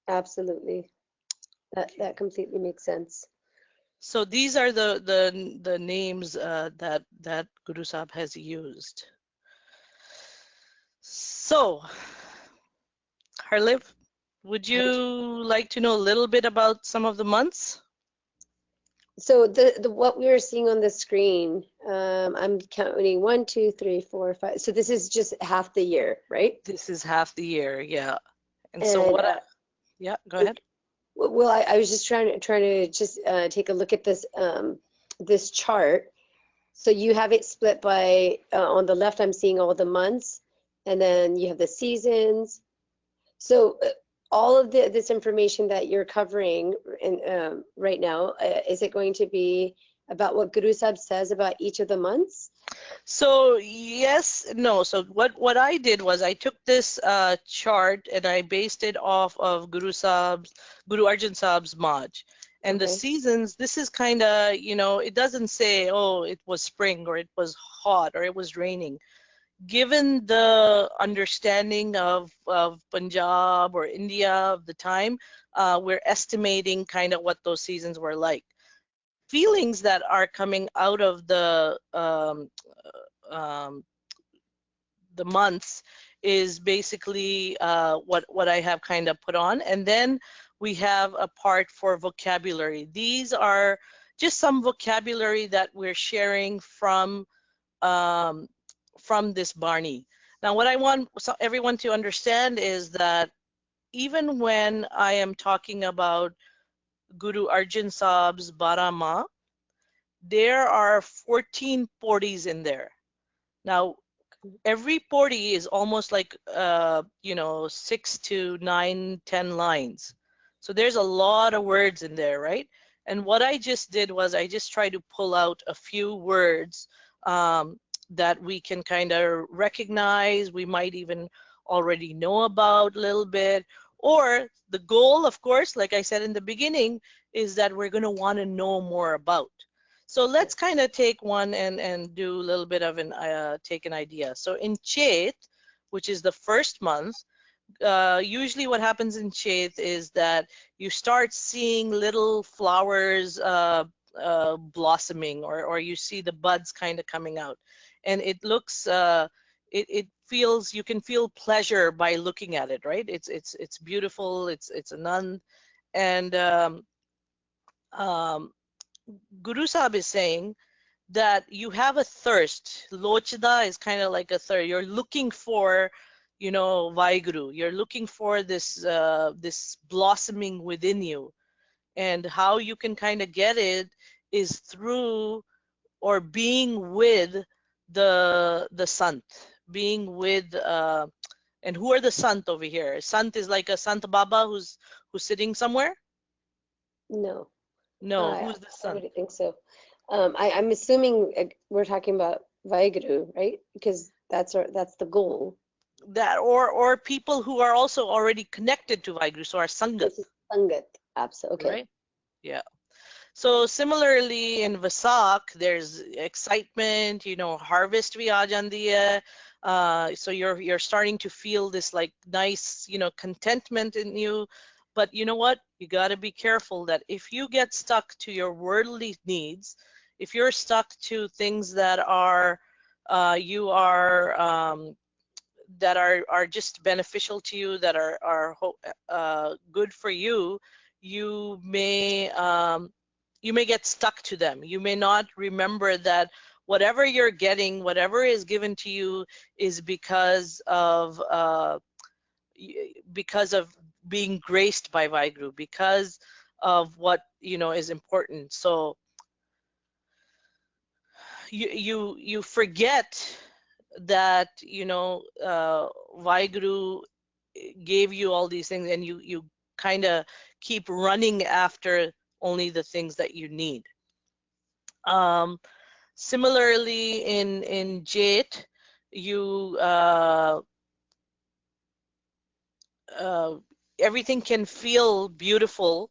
Absolutely. That completely makes sense. So these are the names that Guru Sahib has used. So, Harlip, would you like to know a little bit about some of the months? So the what we are seeing on the screen, I'm counting 1, 2, 3, 4, 5. So this is just half the year, right? This is half the year, yeah. And And so what? Yeah, go ahead. well, I was just trying to just take a look at this this chart. So you have it split by, on the left, I'm seeing all the months, and then you have the seasons. So all of this information that you're covering right now, is it going to be about what Guru Sahib says about each of the months? So yes, no. So what I did was I took this chart and I based it off of Guru Arjan Sahib's Maj. And the Okay. seasons, this is kind of, it doesn't say, oh, it was spring or it was hot or it was raining. Given the understanding of Punjab or India of the time, we're estimating kind of what those seasons were like. Feelings that are coming out of um, the months is basically what I have kind of put on. And then we have a part for vocabulary. These are just some vocabulary that we're sharing um, from this Barney. Now, what I want everyone to understand is that even when I am talking about Guru Arjan Sahib's Bara Mah, there are 14 podis in there. Now, every podi is almost like 6 to 9, 10 lines. So there's a lot of words in there, right? And what I just did was I just tried to pull out a few words that we can kind of recognize, we might even already know about a little bit, or the goal, of course, like I said in the beginning, is that we're going to want to know more about. So let's kind of take one and do a little bit of take an idea. So in Chet, which is the first month, usually what happens in Chet is that you start seeing little flowers blossoming, or you see the buds kind of coming out, and it looks it feels, you can feel pleasure by looking at it, right? It's beautiful. It's Anand, and Guru Sahib is saying that you have a thirst. Lochda is kind of like a thirst. You're looking for, Vaheguru. You're looking for this blossoming within you, and how you can kind of get it is through or being with the Sant, being with and who are the Sant over here? Sant is like a Sant Baba who's sitting somewhere? No, No, I, who's the I Sant? wouldn't think so. I'm assuming we're talking about Vaheguru, right? Because that's the goal. That or people who are also already connected to Vaheguru, so our Sangat, This is Sangat. Absolutely. Okay. right? Yeah. So similarly in Vasak, there's excitement, harvest vi aa jandi hai. So you're starting to feel this like nice, contentment in you. But you know what? You got to be careful that if you get stuck to your worldly needs, if you're stuck to things that are you are that are just beneficial to you, that are good for you, you may get stuck to them. You may not remember that whatever you're getting, whatever is given to you, is because of being graced by Vaheguru, because of what is important. So you forget that Vaheguru gave you all these things, and you kind of keep running after only the things that you need. Similarly in Chet, you everything can feel beautiful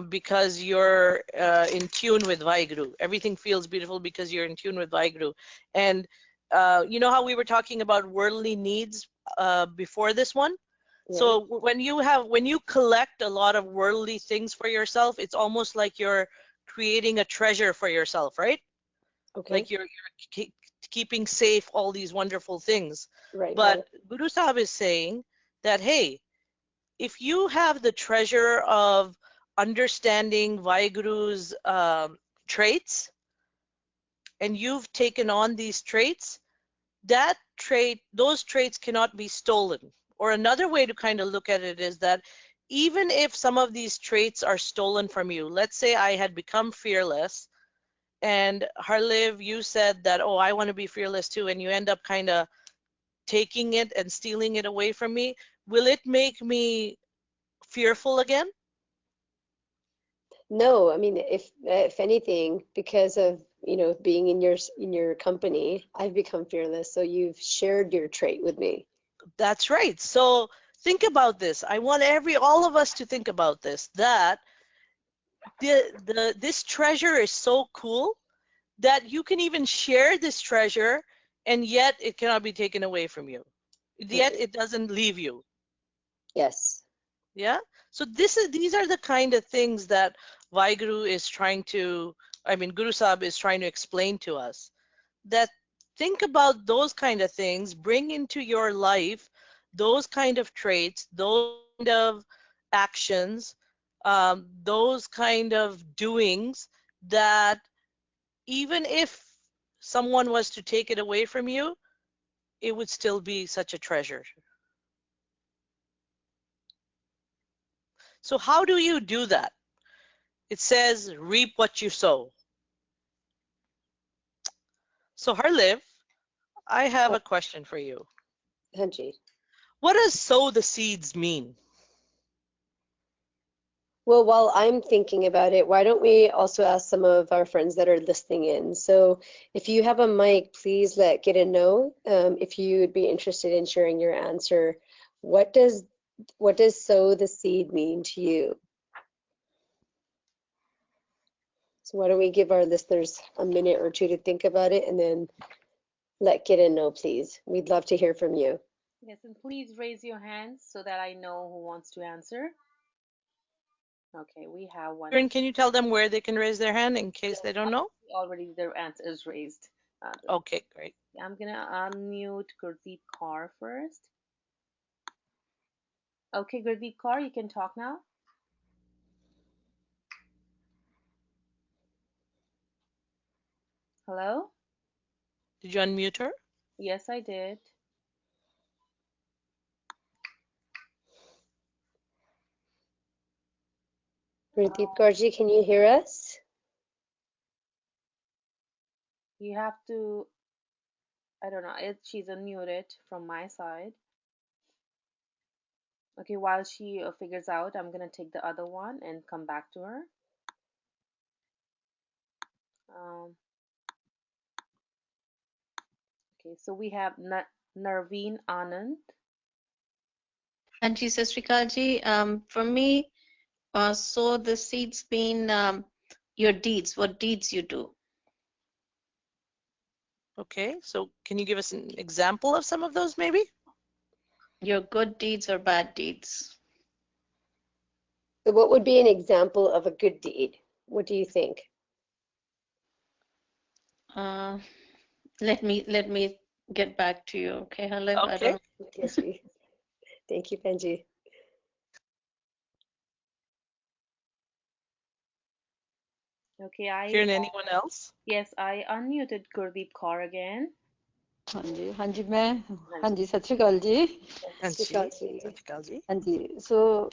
because you're in tune with Vaheguru. Everything feels beautiful because you're in tune with Vaheguru. And you know how we were talking about worldly needs before this one? Yeah. So when you collect a lot of worldly things for yourself, it's almost like you're creating a treasure for yourself, right? Okay. Like you're keeping safe all these wonderful things. Right. But Guru Sahib is saying that, hey, if you have the treasure of understanding Vaheguru's traits, and you've taken on these traits, those traits cannot be stolen. Or another way to kind of look at it is that even if some of these traits are stolen from you, let's say I had become fearless and Harliv, you said that, oh, I want to be fearless too, and you end up kind of taking it and stealing it away from me, will it make me fearful again? No, I mean, if anything, because of, you know, being in your company, I've become fearless. So you've shared your trait with me. That's right. So think about this. I want all of us to think about this, that this treasure is so cool that you can even share this treasure and yet it cannot be taken away from you. Yet it doesn't leave you. Yes. Yeah. So these are the kind of things that Vaiguru is trying to, I mean, Guru Sahib is trying to explain to us. That think about those kind of things, bring into your life those kind of traits, those kind of actions, those kind of doings that even if someone was to take it away from you, it would still be such a treasure. So how do you do that? It says reap what you sow. So Harliv, I have a question for you. Hanji. What does sow the seeds mean? Well, while I'm thinking about it, why don't we also ask some of our friends that are listening in? So if you have a mic, please let Gideon know if you would be interested in sharing your answer. What does sow the seed mean to you? So why don't we give our listeners a minute or two to think about it, and then let Gideon know, please. We'd love to hear from you. Yes, and please raise your hands so that I know who wants to answer. Okay, we have one. Karen, can you tell them where they can raise their hand in case they don't know? Already their answer is raised. Okay, great. I'm gonna unmute Gurdeep Kaur first. Okay, Gurdeep Kaur, you can talk now. Hello? Did you unmute her? Yes, I did. Gurdeep Kaurji, can you hear us? You have to, I don't know, she's unmuted from my side. Okay, while she figures out, I'm gonna take the other one and come back to her. Okay, so we have Narveen Anand. Anji Sat Sri Akal Ji, for me, so the seeds mean your deeds, what deeds you do. Okay, so can you give us an example of some of those maybe? Your good deeds or bad deeds. So what would be an example of a good deed? What do you think? Let me get back to you, okay, Halif? Okay. I don't. Yes, thank you, Benji. Okay, Hearing anyone else? Yes, I unmuted Gurdeep Kaur again. ਹਾਂਜੀ ਹਾਂਜੀ ਮੈਂ ਹਾਂਜੀ ਸਤਿ ਸ਼੍ਰੀ ਅਕਾਲ ਜੀ ਹਾਂਜੀ ਸੋ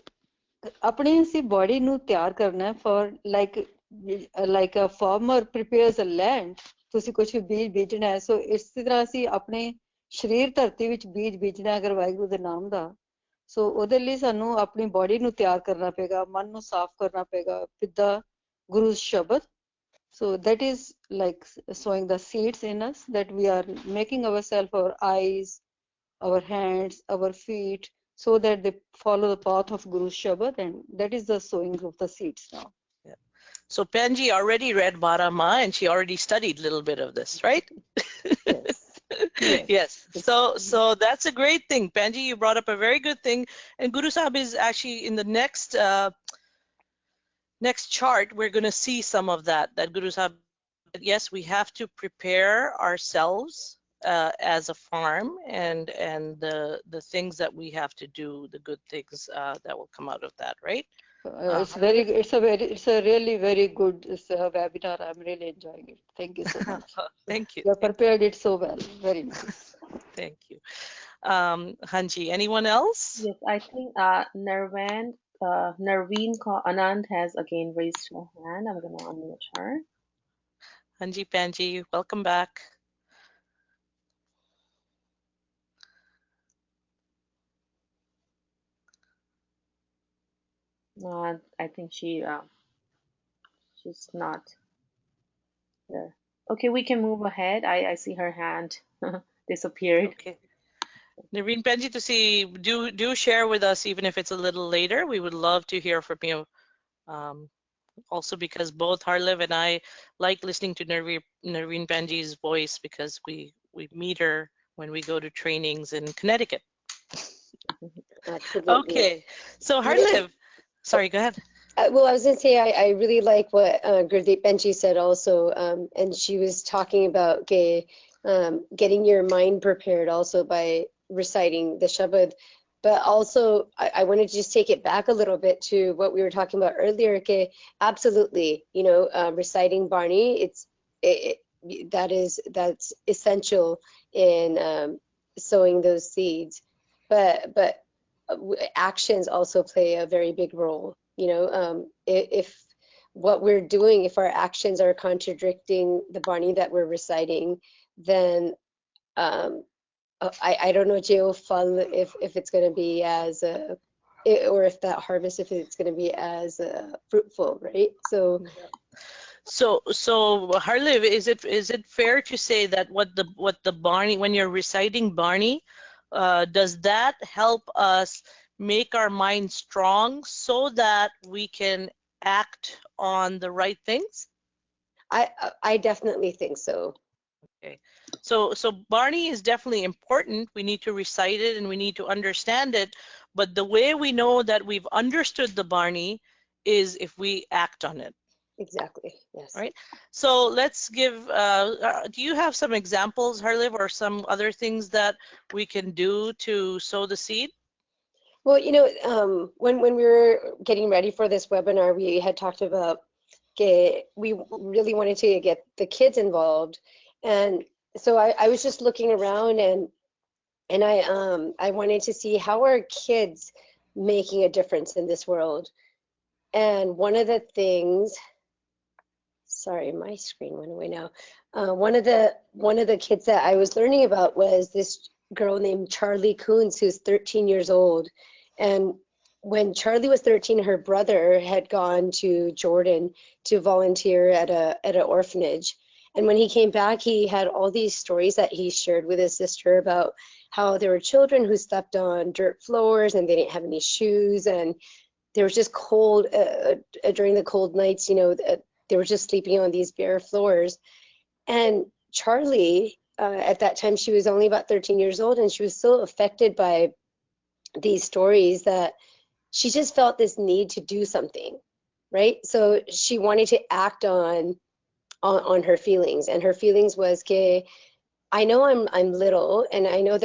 ਆਪਣੀ ਅਸੀਂ body ਨੂੰ ਤਿਆਰ ਕਰਨਾ for like a farmer prepares a land ਤੁਸੀਂ ਕੁਝ ਵੀ ਬੀਜ ਬੀਜਣਾ ਹੈ ਸੋ ਇਸੇ ਤਰ੍ਹਾਂ ਅਸੀਂ ਆਪਣੇ ਸਰੀਰ ਧਰਤੀ ਵਿੱਚ ਬੀਜ ਬੀਜਣਾ ਅਗਰ ਵਾਹਿਗੁਰੂ ਦੇ ਨਾਮ ਦਾ ਸੋ ਉਹਦੇ ਲਈ ਸਾਨੂੰ ਆਪਣੀ ਬੋਡੀ ਨੂੰ ਤਿਆਰ ਕਰਨਾ ਪਏਗਾ ਮਨ ਨੂੰ ਸਾਫ਼ ਕਰਨਾ ਪਏਗਾ ਵਿਦ ਗੁਰੂ ਸ਼ਬਦ. So that is like sowing the seeds in us, that we are making ourselves, our eyes, our hands, our feet, so that they follow the path of Guru Shabad, and that is the sowing of the seeds now. Yeah. So Penji already read Barah Mah and she already studied a little bit of this, right? Yes. Yes. So that's a great thing. Penji, you brought up a very good thing. And Guru Sahib is actually in the next chart, we're going to see some of that Guru Sahib, yes, we have to prepare ourselves as a farm and the things that we have to do, the good things that will come out of that, right? It's a really very good webinar. I'm really enjoying it. Thank you so much. Thank you. You prepared it so well. Very nice. Thank you. Hanji, anyone else? Yes, I think Narveen Anand has again raised her hand. I'm gonna unmute her. Hanji Panji, welcome back. I think she's not there. Okay, we can move ahead. I see her hand disappeared. Okay. Nareen Panji, to see, do share with us, even if it's a little later. We would love to hear from you. Also because both Harliv and I like listening to Nareen Panji's voice because we meet her when we go to trainings in Connecticut. Absolutely. Okay, so Harliv, sorry, go ahead. Well, I was going to say I really like what Gurdeep Benji said also, and she was talking about getting your mind prepared also by reciting the Shabad. But also, I want to just take it back a little bit to what we were talking about earlier. Absolutely, reciting Barni, that's essential in sowing those seeds. But actions also play a very big role. If what we're doing, if our actions are contradicting the Barni that we're reciting, then I don't know, Jeo Fal, if it's going to be as or if that harvest, if it's going to be as fruitful, right? So Harliv, is it fair to say that what the Barni, when you're reciting Barni, does that help us make our mind strong so that we can act on the right things? I definitely think so. Okay, so Barni is definitely important. We need to recite it and we need to understand it. But the way we know that we've understood the Barni is if we act on it. Exactly. Yes. Right. So let's give. Do you have some examples, Harliv, or some other things that we can do to sow the seed? Well, when we were getting ready for this webinar, we had talked about we really wanted to get the kids involved, and so I was just looking around and I wanted to see how are kids making a difference in this world. And one of the things, sorry, my screen went away now. One of the kids that I was learning about was this girl named Charlie Coons, who's 13 years old. And when Charlie was 13, her brother had gone to Jordan to volunteer at an orphanage. And when he came back, he had all these stories that he shared with his sister about how there were children who slept on dirt floors and they didn't have any shoes, and there was just cold during the cold nights, they were just sleeping on these bare floors. And Charlie, at that time, she was only about 13 years old, and she was so affected by these stories that she just felt this need to do something, right? So she wanted to act on her feelings, and her feelings was, okay, I know I'm little, and I know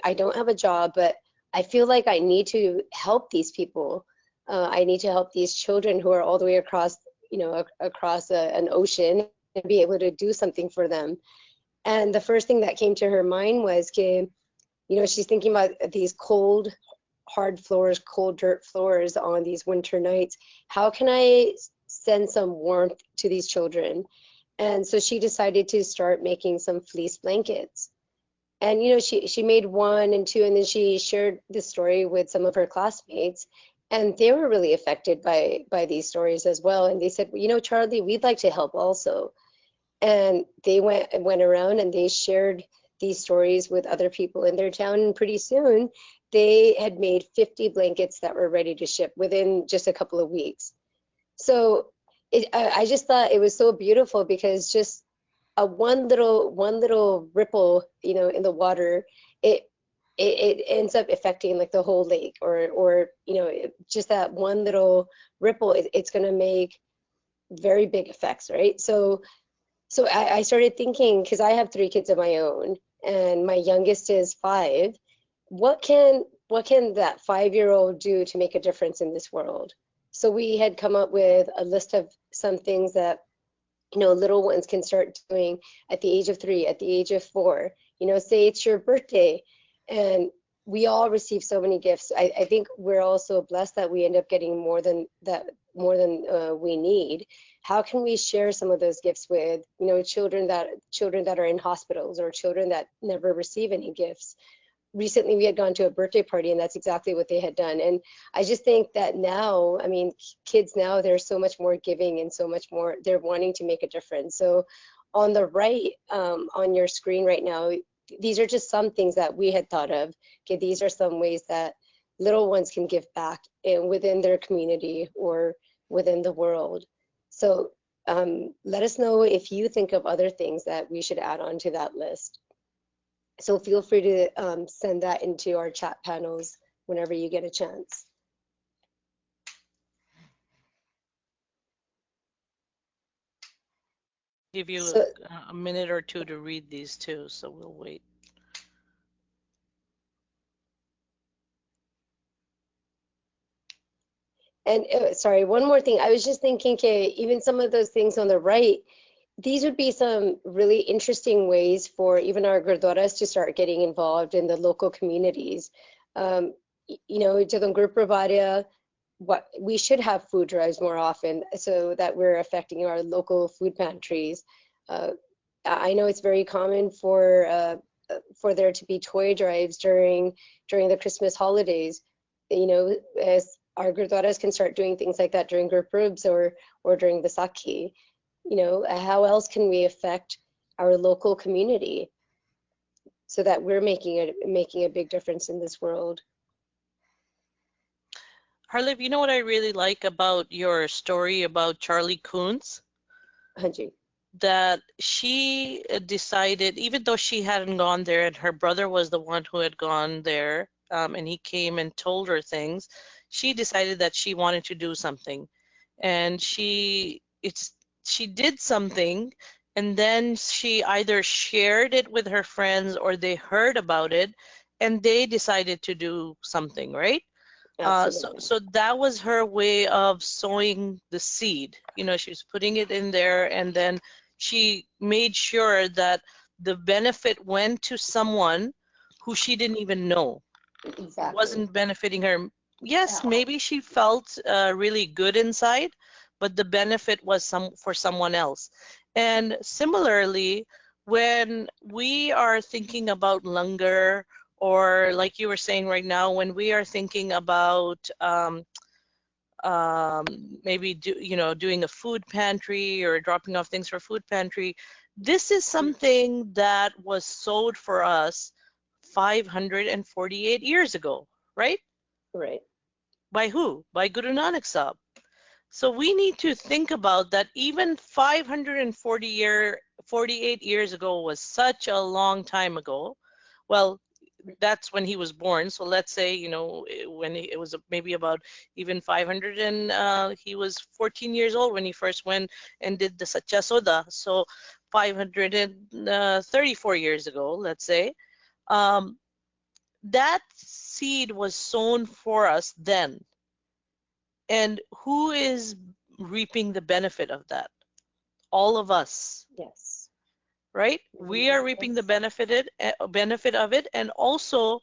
I don't have a job, but I feel like I need to help these people. I need to help these children who are all the way across, across an ocean, and be able to do something for them. And the first thing that came to her mind was, okay, she's thinking about these cold, hard floors, cold dirt floors on these winter nights. How can I send some warmth to these children? And so she decided to start making some fleece blankets. And she made one and two, and then she shared this story with some of her classmates, and they were really affected by these stories as well. And they said, Charlie, we'd like to help also. And they went around and they shared these stories with other people in their town, and pretty soon they had made 50 blankets that were ready to ship within just a couple of weeks. So I just thought it was so beautiful, because just one little ripple, in the water, it ends up affecting like the whole lake, or just that one little ripple, it's going to make very big effects, right? So I started thinking, because I have 3 kids of my own, and my youngest is 5. What can that 5-year-old do to make a difference in this world? So we had come up with a list of some things that little ones can start doing at the age of 3, at the age of 4. Say it's your birthday, and we all receive so many gifts. I think we're also blessed that we end up getting more than that we need. How can we share some of those gifts with, you know, children that are in hospitals, or children that never receive any gifts? Recently we had gone to a birthday party, and that's exactly what they had done. And I just think that now, I mean, kids now, they're so much more giving, and so much more, they're wanting to make a difference. So on the right, on your screen right now, these are just some things that we had thought of. Okay, these are some ways that little ones can give back within their community or within the world. So let us know if you think of other things that we should add on to that list. So feel free to send that into our chat panels whenever you get a chance. Give you So, a minute or two to read these too, so we'll wait. and sorry, one more thing. I was just thinking, okay, even some of those things on the right, these would be some really interesting ways for even our gurdwaras to start getting involved in the local communities. You know, jadon Gurpurab, what we should have food drives more often, so that we're affecting our local food pantries. I know it's very common for there to be toy drives during the Christmas holidays. You know, as our gurdwaras can start doing things like that during Gurpurbs or during the Sakhi. You know, how else can we affect our local community so that we're making a big difference in this world? Harlev, you know what I really like about your story about Charlie Coons? Hanji. That she decided, even though she hadn't gone there and her brother was the one who had gone there, and he came and told her things, she decided that she wanted to do something. And she did something, and then she either shared it with her friends or they heard about it and they decided to do something, right? So that was her way of sowing the seed. You know, she was putting it in there, and then she made sure that the benefit went to someone who she didn't even know. Exactly. Wasn't benefiting her. Yes, maybe she felt really good inside, but the benefit was for someone else. And similarly, when we are thinking about langar, or like you were saying right now, when we are thinking about maybe doing a food pantry or dropping off things for food pantry, this is something that was sowed for us 548 years ago, right? Right. By who? By Guru Nanak Sahib. So we need to think about that. Even 548 years ago was such a long time ago. Well, that's when he was born. So let's say, you know, when it was maybe about even 500, and he was 14 years old when he first went and did the Sacha Soda. So 534 years ago, let's say, that seed was sown for us then. And who is reaping the benefit of that? All of us. Yes. Right? We are reaping the benefit of it, and also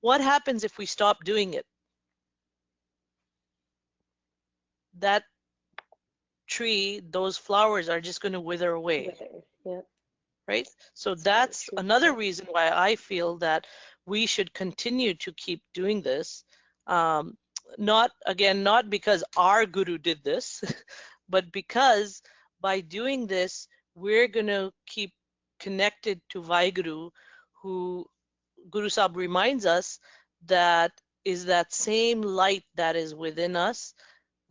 what happens if we stop doing it? That tree, those flowers are just going to wither away. Yep. Right? So that's another reason why I feel that we should continue to keep doing this. Not because our guru did this, but because by doing this, we're going to keep connected to Vaheguru, who Guru Sahib reminds us that is that same light that is within us,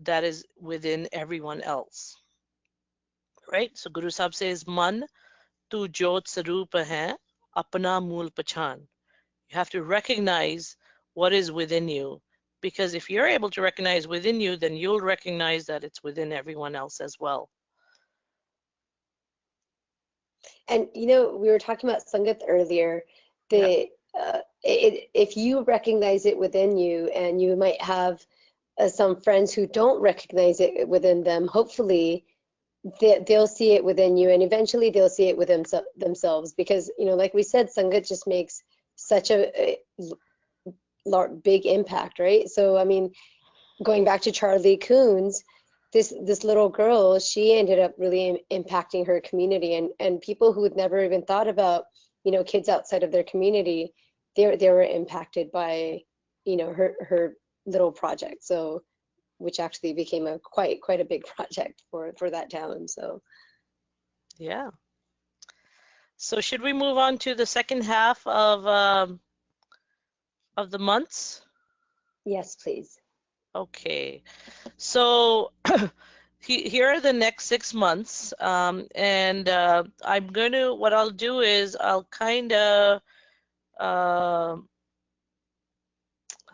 that is within everyone else. Right? So Guru Sahib says, Man tu jyot sarup hai, apna mool pachan. You have to recognize what is within you, because if you're able to recognize within you, then you'll recognize that it's within everyone else as well. And you know, we were talking about Sangat earlier. If you recognize it within you, and you might have some friends who don't recognize it within them, hopefully they'll see it within you, and eventually they'll see it within themselves. Because, you know, like we said, Sangat just makes such a big impact, right? So I mean, going back to Charlie Coons, this little girl, she ended up really impacting her community, and people who had never even thought about, you know, kids outside of their community, they were impacted by, you know, her little project. So, which actually became a quite a big project for that town. So Yeah. So should we move on to the second half of the months? yes, please. Okay. So here are the next 6 months, and what I'll do is I'll kind of,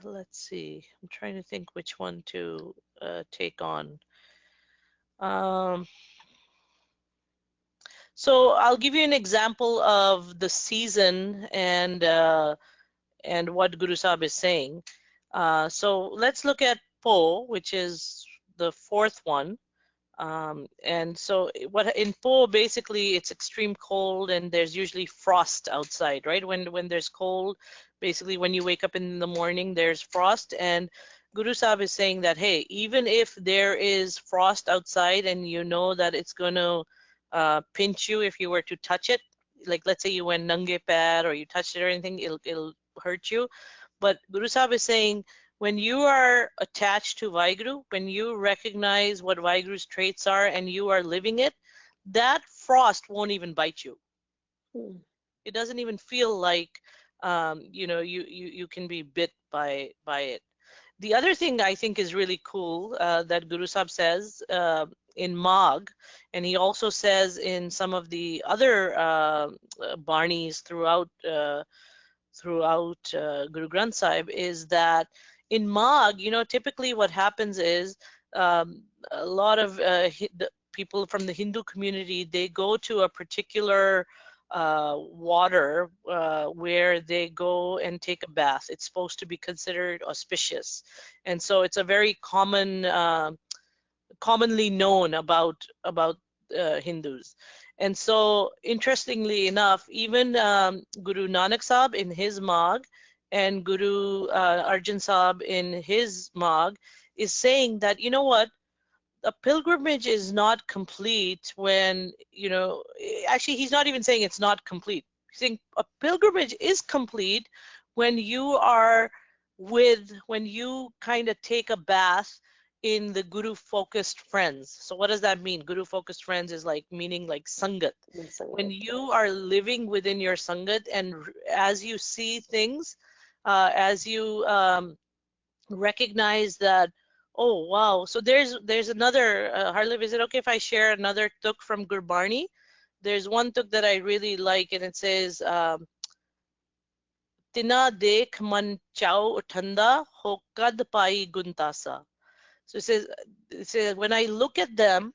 let's see, I'm trying to think which one to take on. So I'll give you an example of the season and what Guru Sahib is saying. So let's look at Po, which is the fourth one. And so what in Po, basically it's extreme cold and there's usually frost outside, right? When there's cold, basically when you wake up in the morning, there's frost. And Guru Sahib is saying that, hey, even if there is frost outside and you know that it's going to pinch you if you were to touch it, like let's say you went nange pad or you touched it or anything, it'll hurt you. But Guru Sahib is saying, when you are attached to Vaheguru, when you recognize what Vaheguru's traits are and you are living it, that frost won't even bite you. It doesn't even feel like you know, you can be bit by it. The other thing I think is really cool that Guru Sahib says in Magh, and he also says in some of the other Banis throughout Guru Granth Sahib, is that in Magh, you know, typically what happens is a lot of the people from the Hindu community, they go to a particular water where they go and take a bath. It's supposed to be considered auspicious, and so it's a very commonly known about Hindus. And so interestingly enough, even Guru Nanak Sahib in his Magh and Guru Arjan Sahib in his Magh is saying that, you know what, a pilgrimage is not complete when, you know, actually he's not even saying it's not complete. He's saying a pilgrimage is complete when you kind of take a bath in the Guru focused friends. So what does that mean? Guru focused friends is like meaning like Sangat. When you are living within your Sangat, and as you see things, as you recognize that, oh wow, so there's another Harliv, is it okay if I share another tuk from Gurbani? There's one tuk that I really like, and it says Tina dekh man chao uthanda ho kad pai guntasa. So it says when I look at them,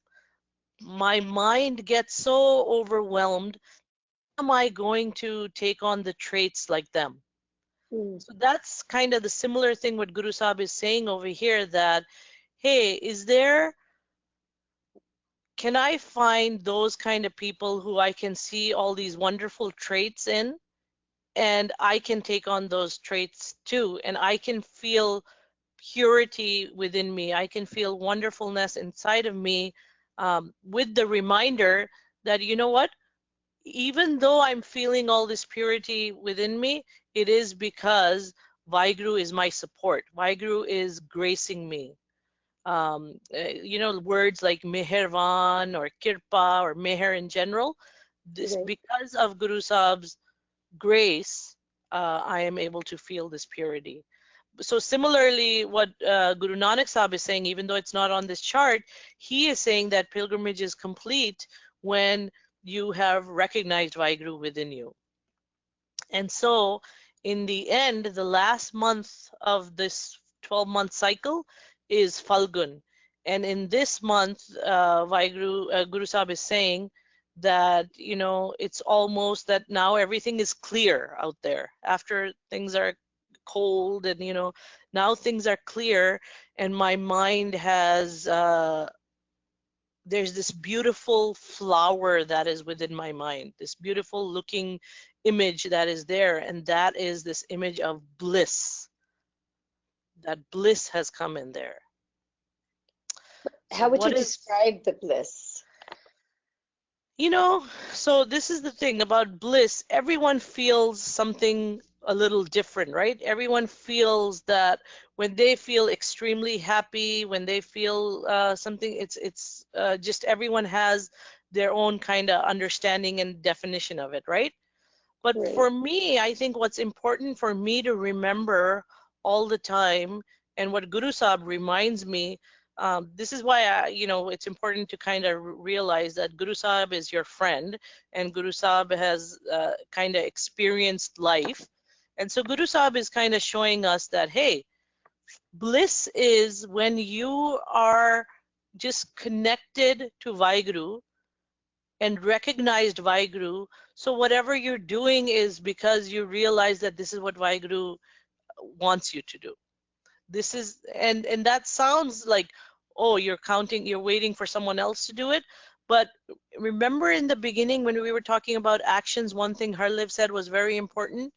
my mind gets so overwhelmed. Am I going to take on the traits like them? So that's kind of the similar thing what Guru Sahib is saying over here, that, hey, can I find those kind of people who I can see all these wonderful traits in, and I can take on those traits too, and I can feel purity within me. I can feel wonderfulness inside of me, with the reminder that, you know what, even though I'm feeling all this purity within me, it is because Vaheguru is my support. Vaheguru is gracing me. You know, words like mehervan or kirpa or meher in general, this, because of Guru Sahib's grace, I am able to feel this purity. So similarly, what Guru Nanak Sahib is saying, even though it's not on this chart, he is saying that pilgrimage is complete when you have recognized Vaheguru within you. And so in the end, the last month of this 12-month cycle is Phalgun. And in this month, Guru Sahib is saying that, you know, it's almost that now everything is clear out there. After things are cold and, you know, now things are clear, and my mind has there's this beautiful flower that is within my mind, this beautiful looking image that is there, and that is this image of bliss. That bliss has come in there. So How would you what is, describe the bliss? you know, so this is the thing about bliss. Everyone feels something a little different, right? Everyone feels that when they feel extremely happy, when they feel something, it's just everyone has their own kind of understanding and definition of it, right? But Right. for me, I think what's important for me to remember all the time, and what Guru Sahib reminds me, this is why it's important to kind of realize that Guru Sahib is your friend, and Guru Sahib has kind of experienced life, and so Guru Sahib is kind of showing us that, hey, bliss is when you are just connected to Vaheguru and recognized Vaheguru. So whatever you're doing is because you realize that this is what Vaheguru wants you to do. This is, and that sounds like, oh, you're waiting for someone else to do it. But remember in the beginning when we were talking about actions, one thing Harliv said was very important.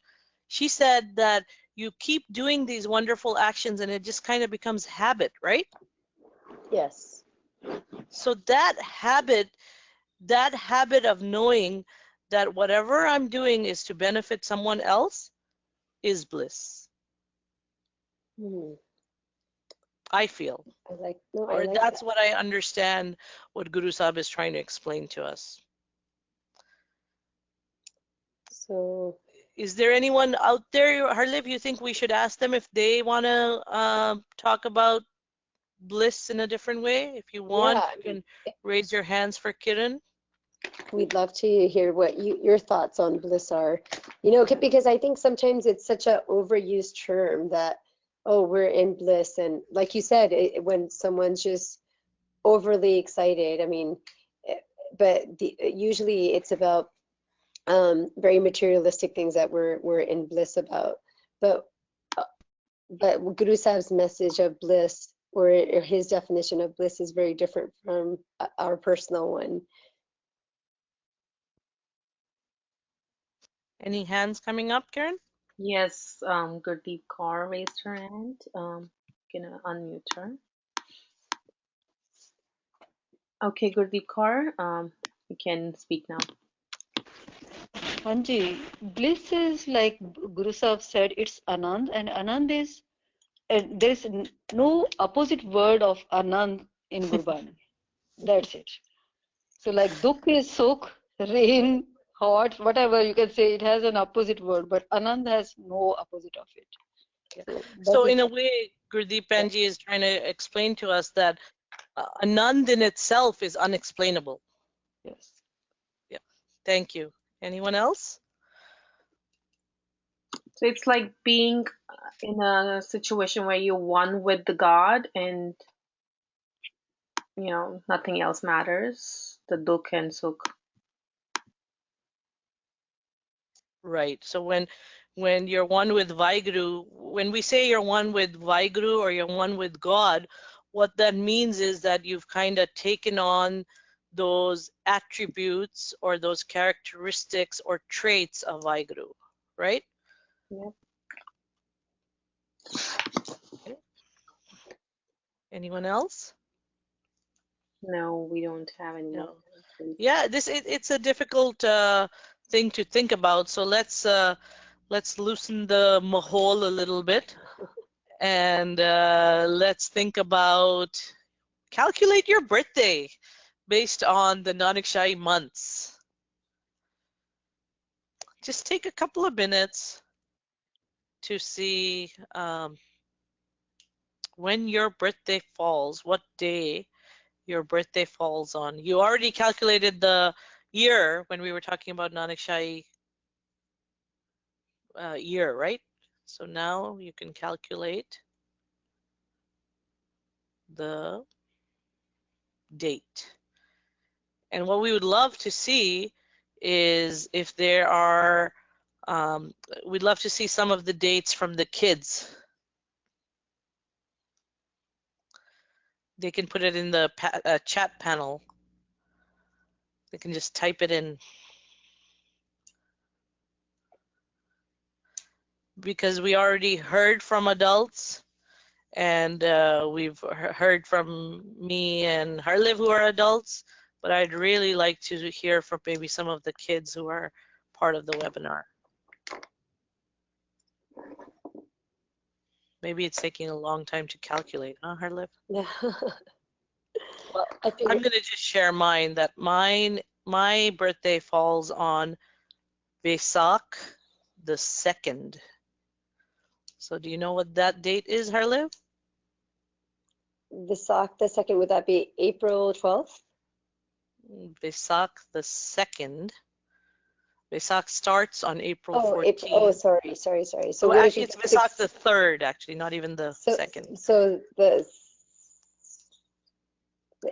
She said that you keep doing these wonderful actions and it just kind of becomes habit, right? Yes. So that habit of knowing that whatever I'm doing is to benefit someone else is bliss, Hmm. I feel. I like, no, I Or like that's that. what I understand what Guru Sahib is trying to explain to us. So, Is there anyone out there, Harliv, you think we should ask them if they want to talk about bliss in a different way? If you yeah, want, you can raise your hands for Kiran. we'd love to hear what your thoughts on bliss are. Because I think sometimes it's such a overused term that, oh, we're in bliss. And like you said, when someone's just overly excited, I mean, eh, but usually it's about very materialistic things that we're in bliss about. But uh, but Guru Sahib's message of bliss, or his definition of bliss, is very different from our personal one. Any hands coming up, Kiran? Yes, Gurdeep Kaur raised her hand. Gonna unmute her. Okay, Gurdeep Kaur, you can speak now. Hanji, bliss is like Guru Sahib said, it's Anand, and Anand is, there's no opposite word of Anand in Gurbani. That's it. So like Dukh is Sukh, rain, hot, whatever you can say, it has an opposite word, but Anand has no opposite of it. So that So is, in a way, Gurdeep Panji is trying to explain to us that Anand in itself is unexplainable. yes. Yeah, thank you. Anyone else? So it's like being in a situation where you're one with the God and nothing else matters. The dukh and sukh. Right. So when you're one with Vaheguru, when we say you're one with Vaheguru or you're one with God, what that means is that you've kind of taken on those attributes or those characteristics or traits of Vaheguru, right? Yep. Okay. Anyone else? No, we don't have any more. No. Yeah, it's a difficult thing to think about. So let's loosen the mahol a little bit, and let's think about calculate your birthday based on the Nanakshahi months. Just take a couple of minutes to see when your birthday falls, what day your birthday falls on. You already calculated the year when we were talking about Nanakshahi year, right? So now you can calculate the date. And what we would love to see is if there are, we'd love to see some of the dates from the kids. They can put it in the chat panel. They can just type it in. Because we already heard from adults and we've heard from me and Harliv, who are adults, but I'd really like to hear from maybe some of the kids who are part of the webinar. Maybe it's taking a long time to calculate, huh, Harliv? Yeah. Well, I I'm figured, going to just share mine, that my birthday falls on Vesak the 2nd. So do you know what that date is, Harliv? Visak the 2nd, would that be April 12th? Vesak the 2nd. Vesak starts on April Oh, 14th. oh, sorry. So So what if actually, you it's Vesak the 3rd, actually, not even the 2nd. So the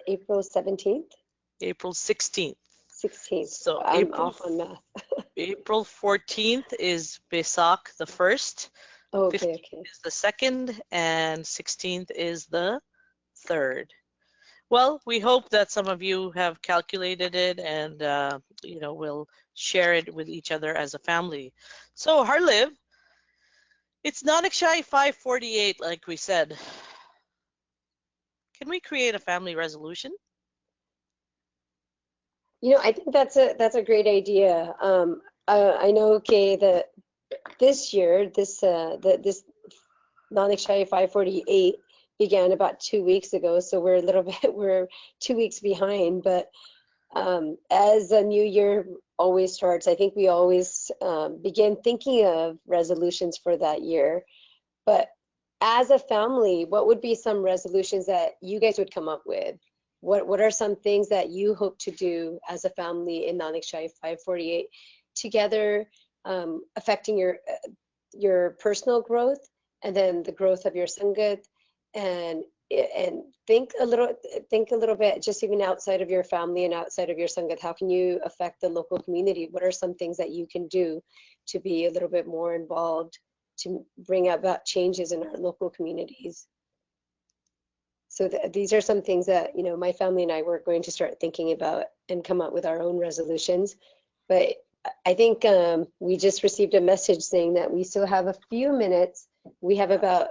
April 17th? April 16th. 16th. So I'm off on math. April 14th is Vesak the 1st. Oh, 15th okay. is the 2nd, and 16th is the 3rd. Well, we hope that some of you have calculated it and, you know, will share it with each other as a family. So, Harliv, it's Nanakshahi 548, like we said. Can we create a family resolution? You know, I think that's a great idea. I know, okay, that this year, this Nanakshahi 548 began about 2 weeks ago, so we're a little bit, we're 2 weeks behind, but as a new year always starts, I think we always begin thinking of resolutions for that year. But as a family, what would be some resolutions that you guys would come up with? What are some things that you hope to do as a family in Nanakshahi 548 together, affecting your personal growth and then the growth of your Sangat, and think a little bit just even outside of your family and outside of your Sangat, how can you affect the local community? What are some things that you can do to be a little bit more involved to bring about changes in our local communities? So these are some things that, you know, my family and I were going to start thinking about and come up with our own resolutions. But I think we just received a message saying that we still have a few minutes. We have about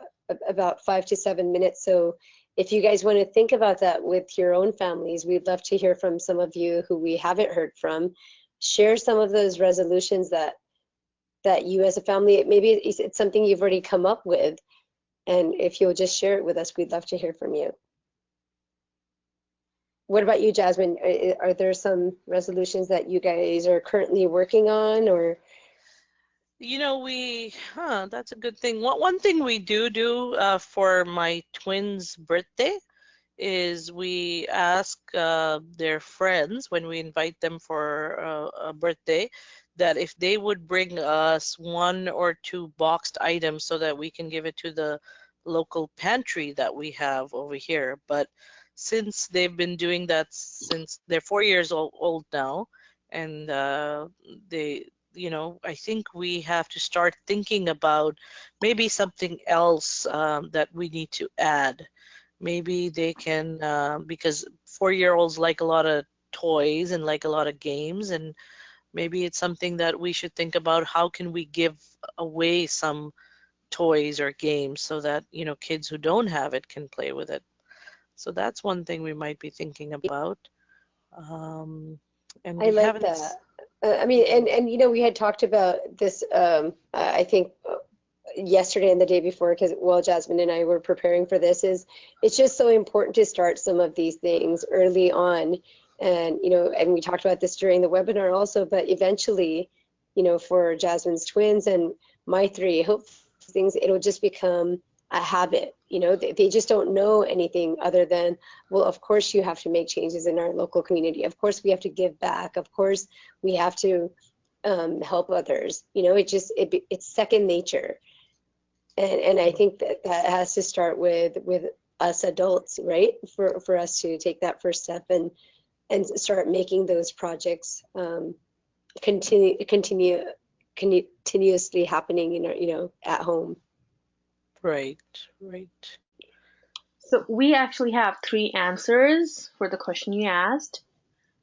5 to 7 minutes. So if you guys want to think about that with your own families, we'd love to hear from some of you who we haven't heard from. Share some of those resolutions that you as a family, maybe it's something you've already come up with. And if you'll just share it with us, we'd love to hear from you. What about you, Jasmine? Are there some resolutions that you guys are currently working on, or? You know, that's a good thing. One thing we do for my twins' birthday is we ask their friends when we invite them for a birthday that if they would bring us 1 or 2 boxed items so that we can give it to the local pantry that we have over here. But since they've been doing that since they're 4 years old now, and you know, I think we have to start thinking about maybe something else that we need to add. Maybe they can, because 4-year-olds like a lot of toys and like a lot of games, and maybe it's something that we should think about. How can we give away some toys or games so that, you know, kids who don't have it can play with it? So that's one thing we might be thinking about. And I we like haven't. that. I mean, and you know, we had talked about this, I think yesterday and the day before, because while Jasmine and I were preparing for this, is it's just so important to start some of these things early on. And, you know, and we talked about this during the webinar also, but eventually, you know, for Jasmine's twins and my 3, hope things, it'll just become a habit. You know, they just don't know anything other than, well, of course you have to make changes in our local community. Of course we have to give back. Of course we have to help others. You know, it's second nature. And I think that has to start with us adults, right? For us to take that first step and start making those projects continuously happening in our, you know, at home. Right. So we actually have 3 answers for the question you asked.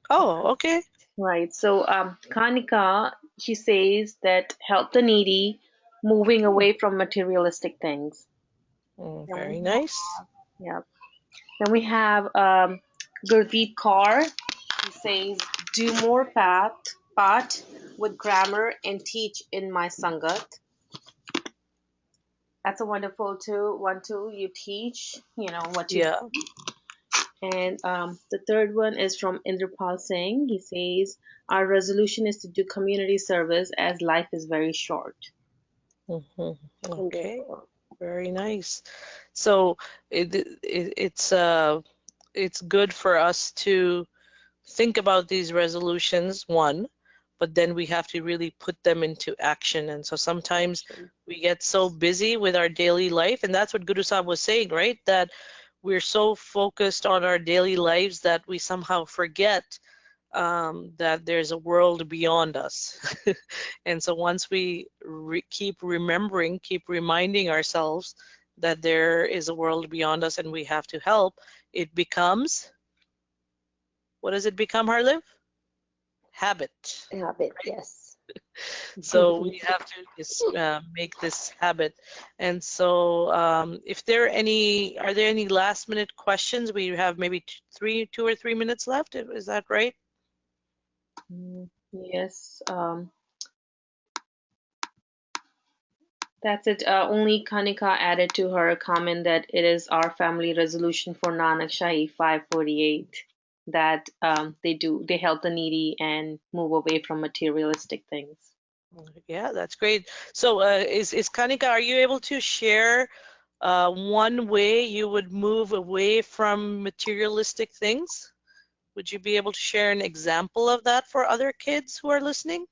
Oh, okay. Right. So Kanika, she says that help the needy, moving away from materialistic things. Very nice. Yeah. Then we have Gurdeep Kaur. He says, do more part with grammar and teach in my Sangat. That's a wonderful one too. You teach, what you. Yeah. And the third one is from Indrapal Singh. He says, our resolution is to do community service as life is very short. Okay. Wonderful. Very nice. So it's good for us to think about these resolutions, one, but then we have to really put them into action. And so sometimes we get so busy with our daily life, and that's what Guru Sahib was saying, right? That we're so focused on our daily lives that we somehow forget that there's a world beyond us. And so once we keep reminding ourselves that there is a world beyond us and we have to help, it becomes, what does it become, Harliv? Habit. Habit, yes. So we have to make this habit. And so if there are any last minute questions? We have maybe 2 or 3 minutes left. Is that right? Yes. That's it. Only Kanika added to her comment that it is our family resolution for Nanakshahi 548 that they help the needy and move away from materialistic things. Yeah, that's great. So is Kanika, are you able to share one way you would move away from materialistic things? Would you be able to share an example of that for other kids who are listening?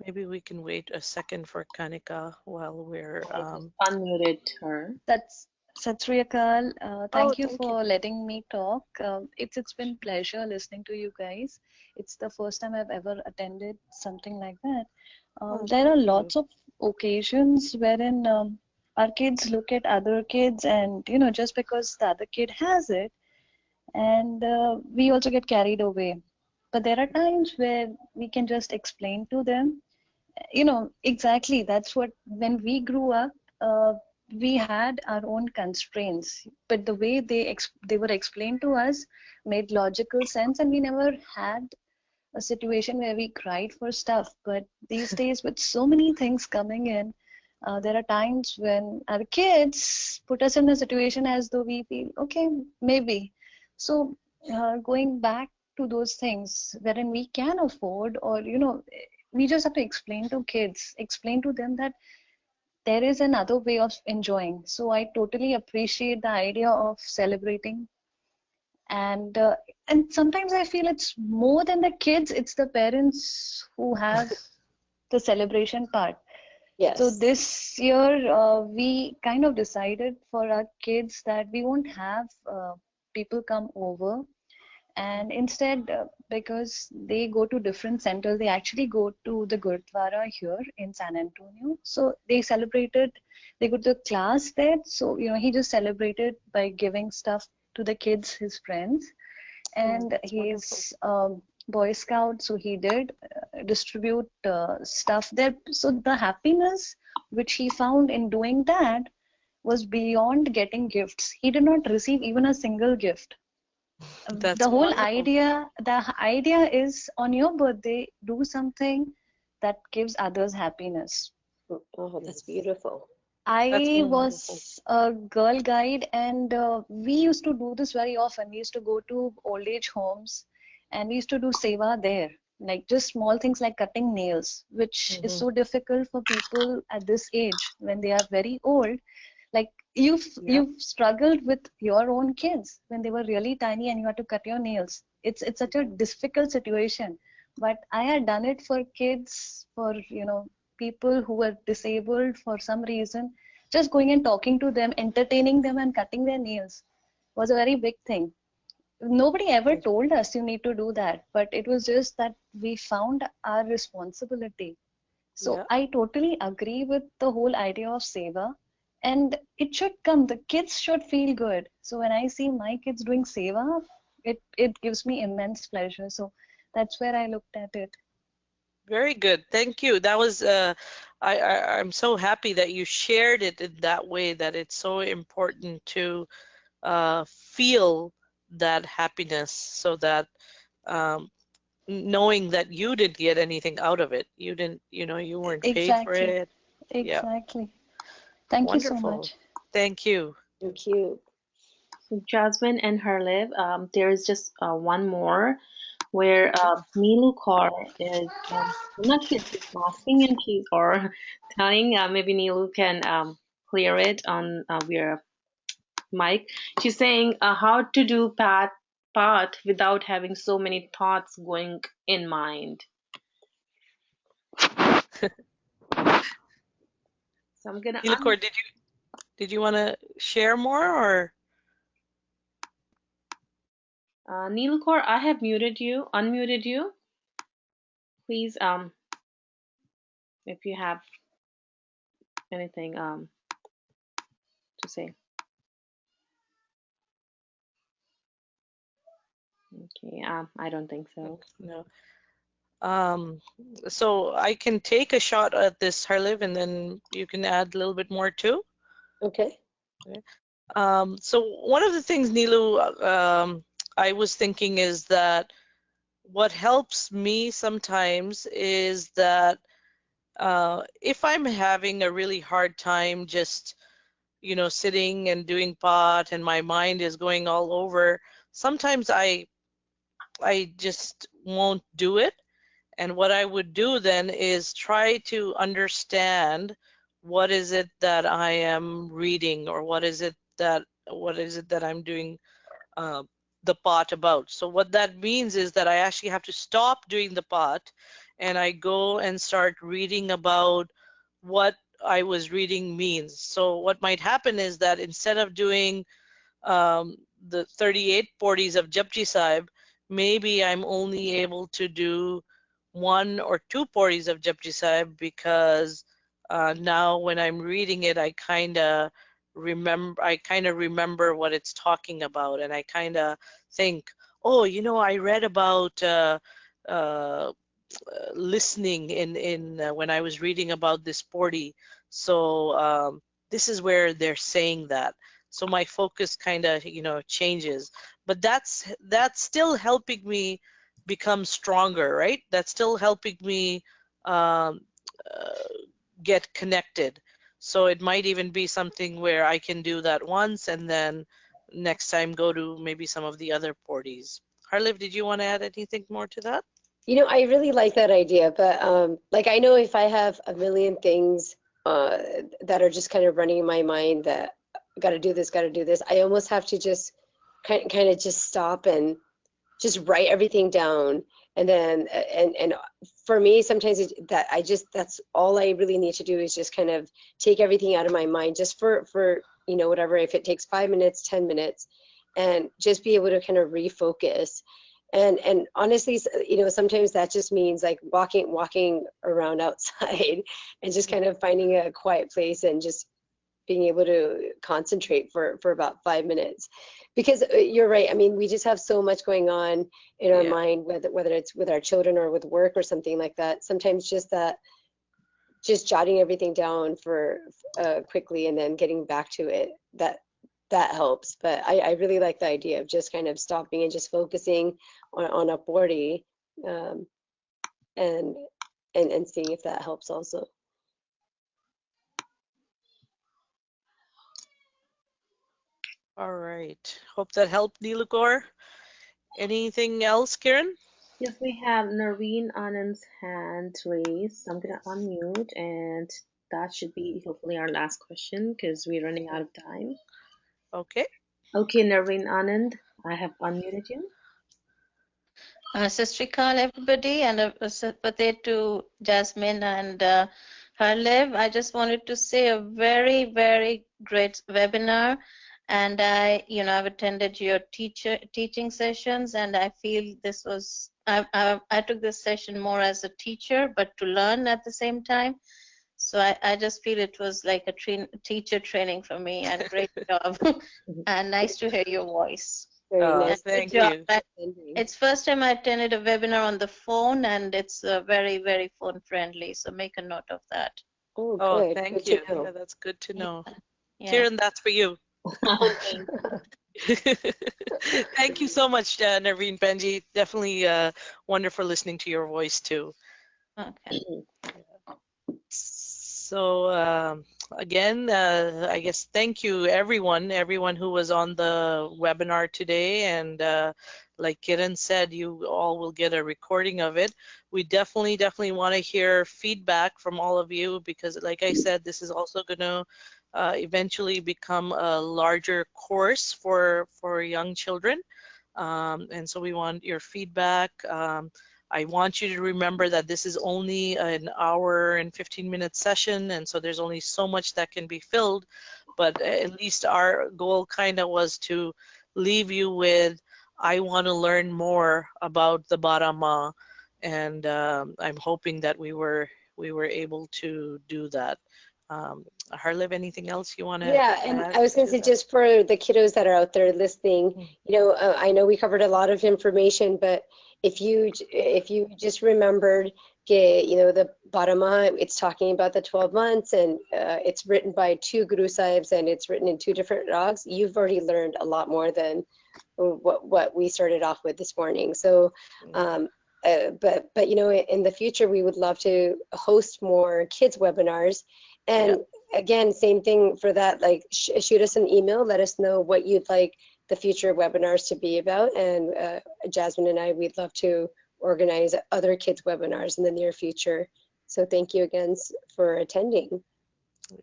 Maybe we can wait a second for Kanika while we're Unmuted her. That's Sat Sri Akal. Thank you thank for letting me talk. It's been pleasure listening to you guys. It's the first time I've ever attended something like that. There are lots of occasions wherein our kids look at other kids, and just because the other kid has it, and we also get carried away. But there are times where we can just explain to them, exactly. That's what, when we grew up, we had our own constraints, but the way they were explained to us made logical sense, and we never had a situation where we cried for stuff. But these days, with so many things coming in, there are times when our kids put us in a situation as though we feel, okay, maybe. So going back to those things wherein we can afford, or we just have to explain to them that there is another way of enjoying. So I totally appreciate the idea of celebrating, and sometimes I feel it's more than the kids, it's the parents who have the celebration part. Yes. So this year we kind of decided for our kids that we won't have people come over, and instead because they go to different centers, they actually go to the Gurdwara here in San Antonio. So they go to the class there. So he just celebrated by giving stuff to the kids, his friends, and he's Boy Scout, so he did distribute stuff there. So the happiness which he found in doing that was beyond getting gifts. He did not receive even a single gift. That's The whole wonderful. idea is, on your birthday, do something that gives others happiness. Oh, that's beautiful. That's I wonderful. was a girl guide, and we used to do this very often. We used to go to old age homes, and we used to do seva there, like just small things like cutting nails, which is so difficult for people at this age when they are very old. Like you've struggled with your own kids when they were really tiny and you had to cut your nails. It's such a difficult situation. But I had done it for kids, for people who were disabled for some reason. Just going and talking to them, entertaining them, and cutting their nails was a very big thing. Nobody ever told us you need to do that, but it was just that we found our responsibility. So I totally agree with the whole idea of seva, and it should come. The kids should feel good. So when I see my kids doing seva, it gives me immense pleasure. So that's where I looked at it. Very good. Thank you. That was I'm so happy that you shared it in that way, that it's so important to feel that happiness, so that um, knowing that you didn't get anything out of it. You didn't, you weren't paid for Exactly. it. Yeah, Exactly. Thank you so wonderful. much. Thank you. Thank you. So Jasmine and Harlev, there is just one more where Neelu Kaur is, I'm not sure if she's asking and she's or telling, maybe Neelu can clear it on your mic. She's saying how to do path without having so many thoughts going in mind. So I'm gonna Nilakor, did you want to share more, or? Neelu Kaur, I have unmuted you. Please, if you have anything to say. Okay, I don't think so. No. So I can take a shot at this, Harliv, and then you can add a little bit more too. Okay. So one of the things, Nilu, I was thinking is that what helps me sometimes is that if I'm having a really hard time just, sitting and doing pot and my mind is going all over, sometimes I just won't do it. And what I would do then is try to understand what is it that I am reading, or what is it that I'm doing the pot about. So what that means is that I actually have to stop doing the pot, and I go and start reading about what I was reading means. So what might happen is that instead of doing the 38 porties of Japji Sahib, maybe I'm only able to do 1 or 2 porties of Japji Sahib, because now when I'm reading it, I kind of remember what it's talking about, and I kind of think, oh, I read about uh, listening in when I was reading about this portie. So this is where they're saying that. So my focus kind of, changes. But that's still helping me become stronger, right? That's still helping me um, get connected. So it might even be something where I can do that once, and then next time go to maybe some of the other porties. Harliv, did you want to add anything more to that? I really like that idea, but like I know if I have a million things that are just kind of running in my mind that got to do this, I almost have to just kind of just stop and just write everything down. And then and for me, sometimes that's all I really need to do is just kind of take everything out of my mind, just for whatever, if it takes 5 minutes, 10 minutes, and just be able to kind of refocus. And honestly, sometimes that just means like walking around outside and just kind of finding a quiet place and just being able to concentrate for about 5 minutes. Because you're right, I mean, we just have so much going on in our mind, whether it's with our children or with work or something like that. Sometimes just jotting everything down for quickly and then getting back to it, that helps. But I really like the idea of just kind of stopping and just focusing on a body, and seeing if that helps also. All right. Hope that helped, Nilakor. Anything else, Kiran? Yes, we have Narveen Anand's hand raised. I'm gonna unmute, and that should be hopefully our last question because we're running out of time. Okay. Okay, Narveen Anand, I have unmuted you. Sat Sri Akal, everybody, and Sifath to Jasmine and Harlev. I just wanted to say a very, very great webinar, and I've attended your teaching sessions, and I feel this was I took this session more as a teacher, but to learn at the same time. So I just feel it was like a teacher training for me, and great job, and nice to hear your voice. Very nice. Thank you. It's first time I attended a webinar on the phone, and it's very, very phone friendly. So make a note of that. Oh, Oh, good. thank Good you. to know. Yeah, that's good to know. Yeah. Kieran, that's for you. Thank Thank you so much, Naveen Benji. Definitely wonderful listening to your voice too. Okay. So again, I guess thank you everyone who was on the webinar today, and like Kiran said, you all will get a recording of it. We definitely want to hear feedback from all of you, because like I said, this is also going to eventually become a larger course for young children, and so we want your feedback. I want you to remember that this is only an hour and 15-minute session, and so there's only so much that can be filled, but at least our goal kind of was to leave you with, I want to learn more about the Bara Mah, and I'm hoping that we were able to do that. Harlev, anything else you want to Yeah, and add I was going to to say, that? just for the kiddos that are out there listening, I know we covered a lot of information, but if you just remembered, the Bara Maha, it's talking about the 12 months, and it's written by 2 Guru Sahibs, and it's written in 2 different rags. You've already learned a lot more than what we started off with this morning. So, but in the future, we would love to host more kids webinars. And again, same thing for that, like shoot us an email, let us know what you'd like the future webinars to be about. And Jasmine and I, we'd love to organize other kids webinars in the near future. So thank you again for attending.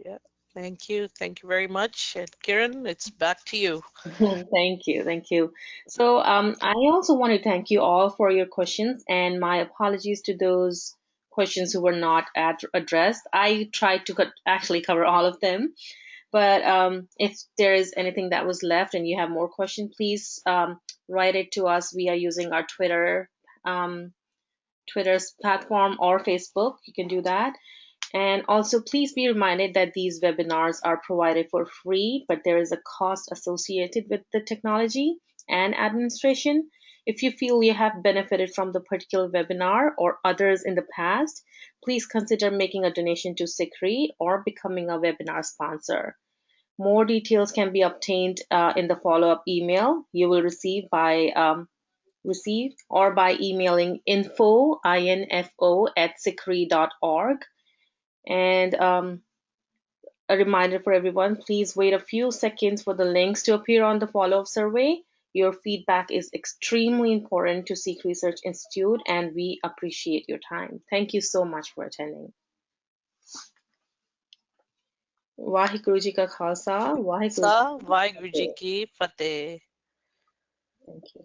Yeah, thank you. Thank you very much. And Kiran, it's back to you. Thank you. Thank you. So I also want to thank you all for your questions, and my apologies to those questions who were not addressed. I tried to actually cover all of them, but if there is anything that was left and you have more questions, please write it to us. We are using our Twitter's platform or Facebook. You can do that. And also, please be reminded that these webinars are provided for free, but there is a cost associated with the technology and administration. If you feel you have benefited from the particular webinar or others in the past, please consider making a donation to Sikri or becoming a webinar sponsor. More details can be obtained in the follow-up email you will receive or by emailing info at sikri.org. And a reminder for everyone, please wait a few seconds for the links to appear on the follow-up survey. Your feedback is extremely important to Sikh Research Institute, and we appreciate your time. Thank you so much for attending. Vaheguru Ji Ka Khalsa, Vaheguru Ji Ki Vaheguru Ji Ki Fateh. Thank you.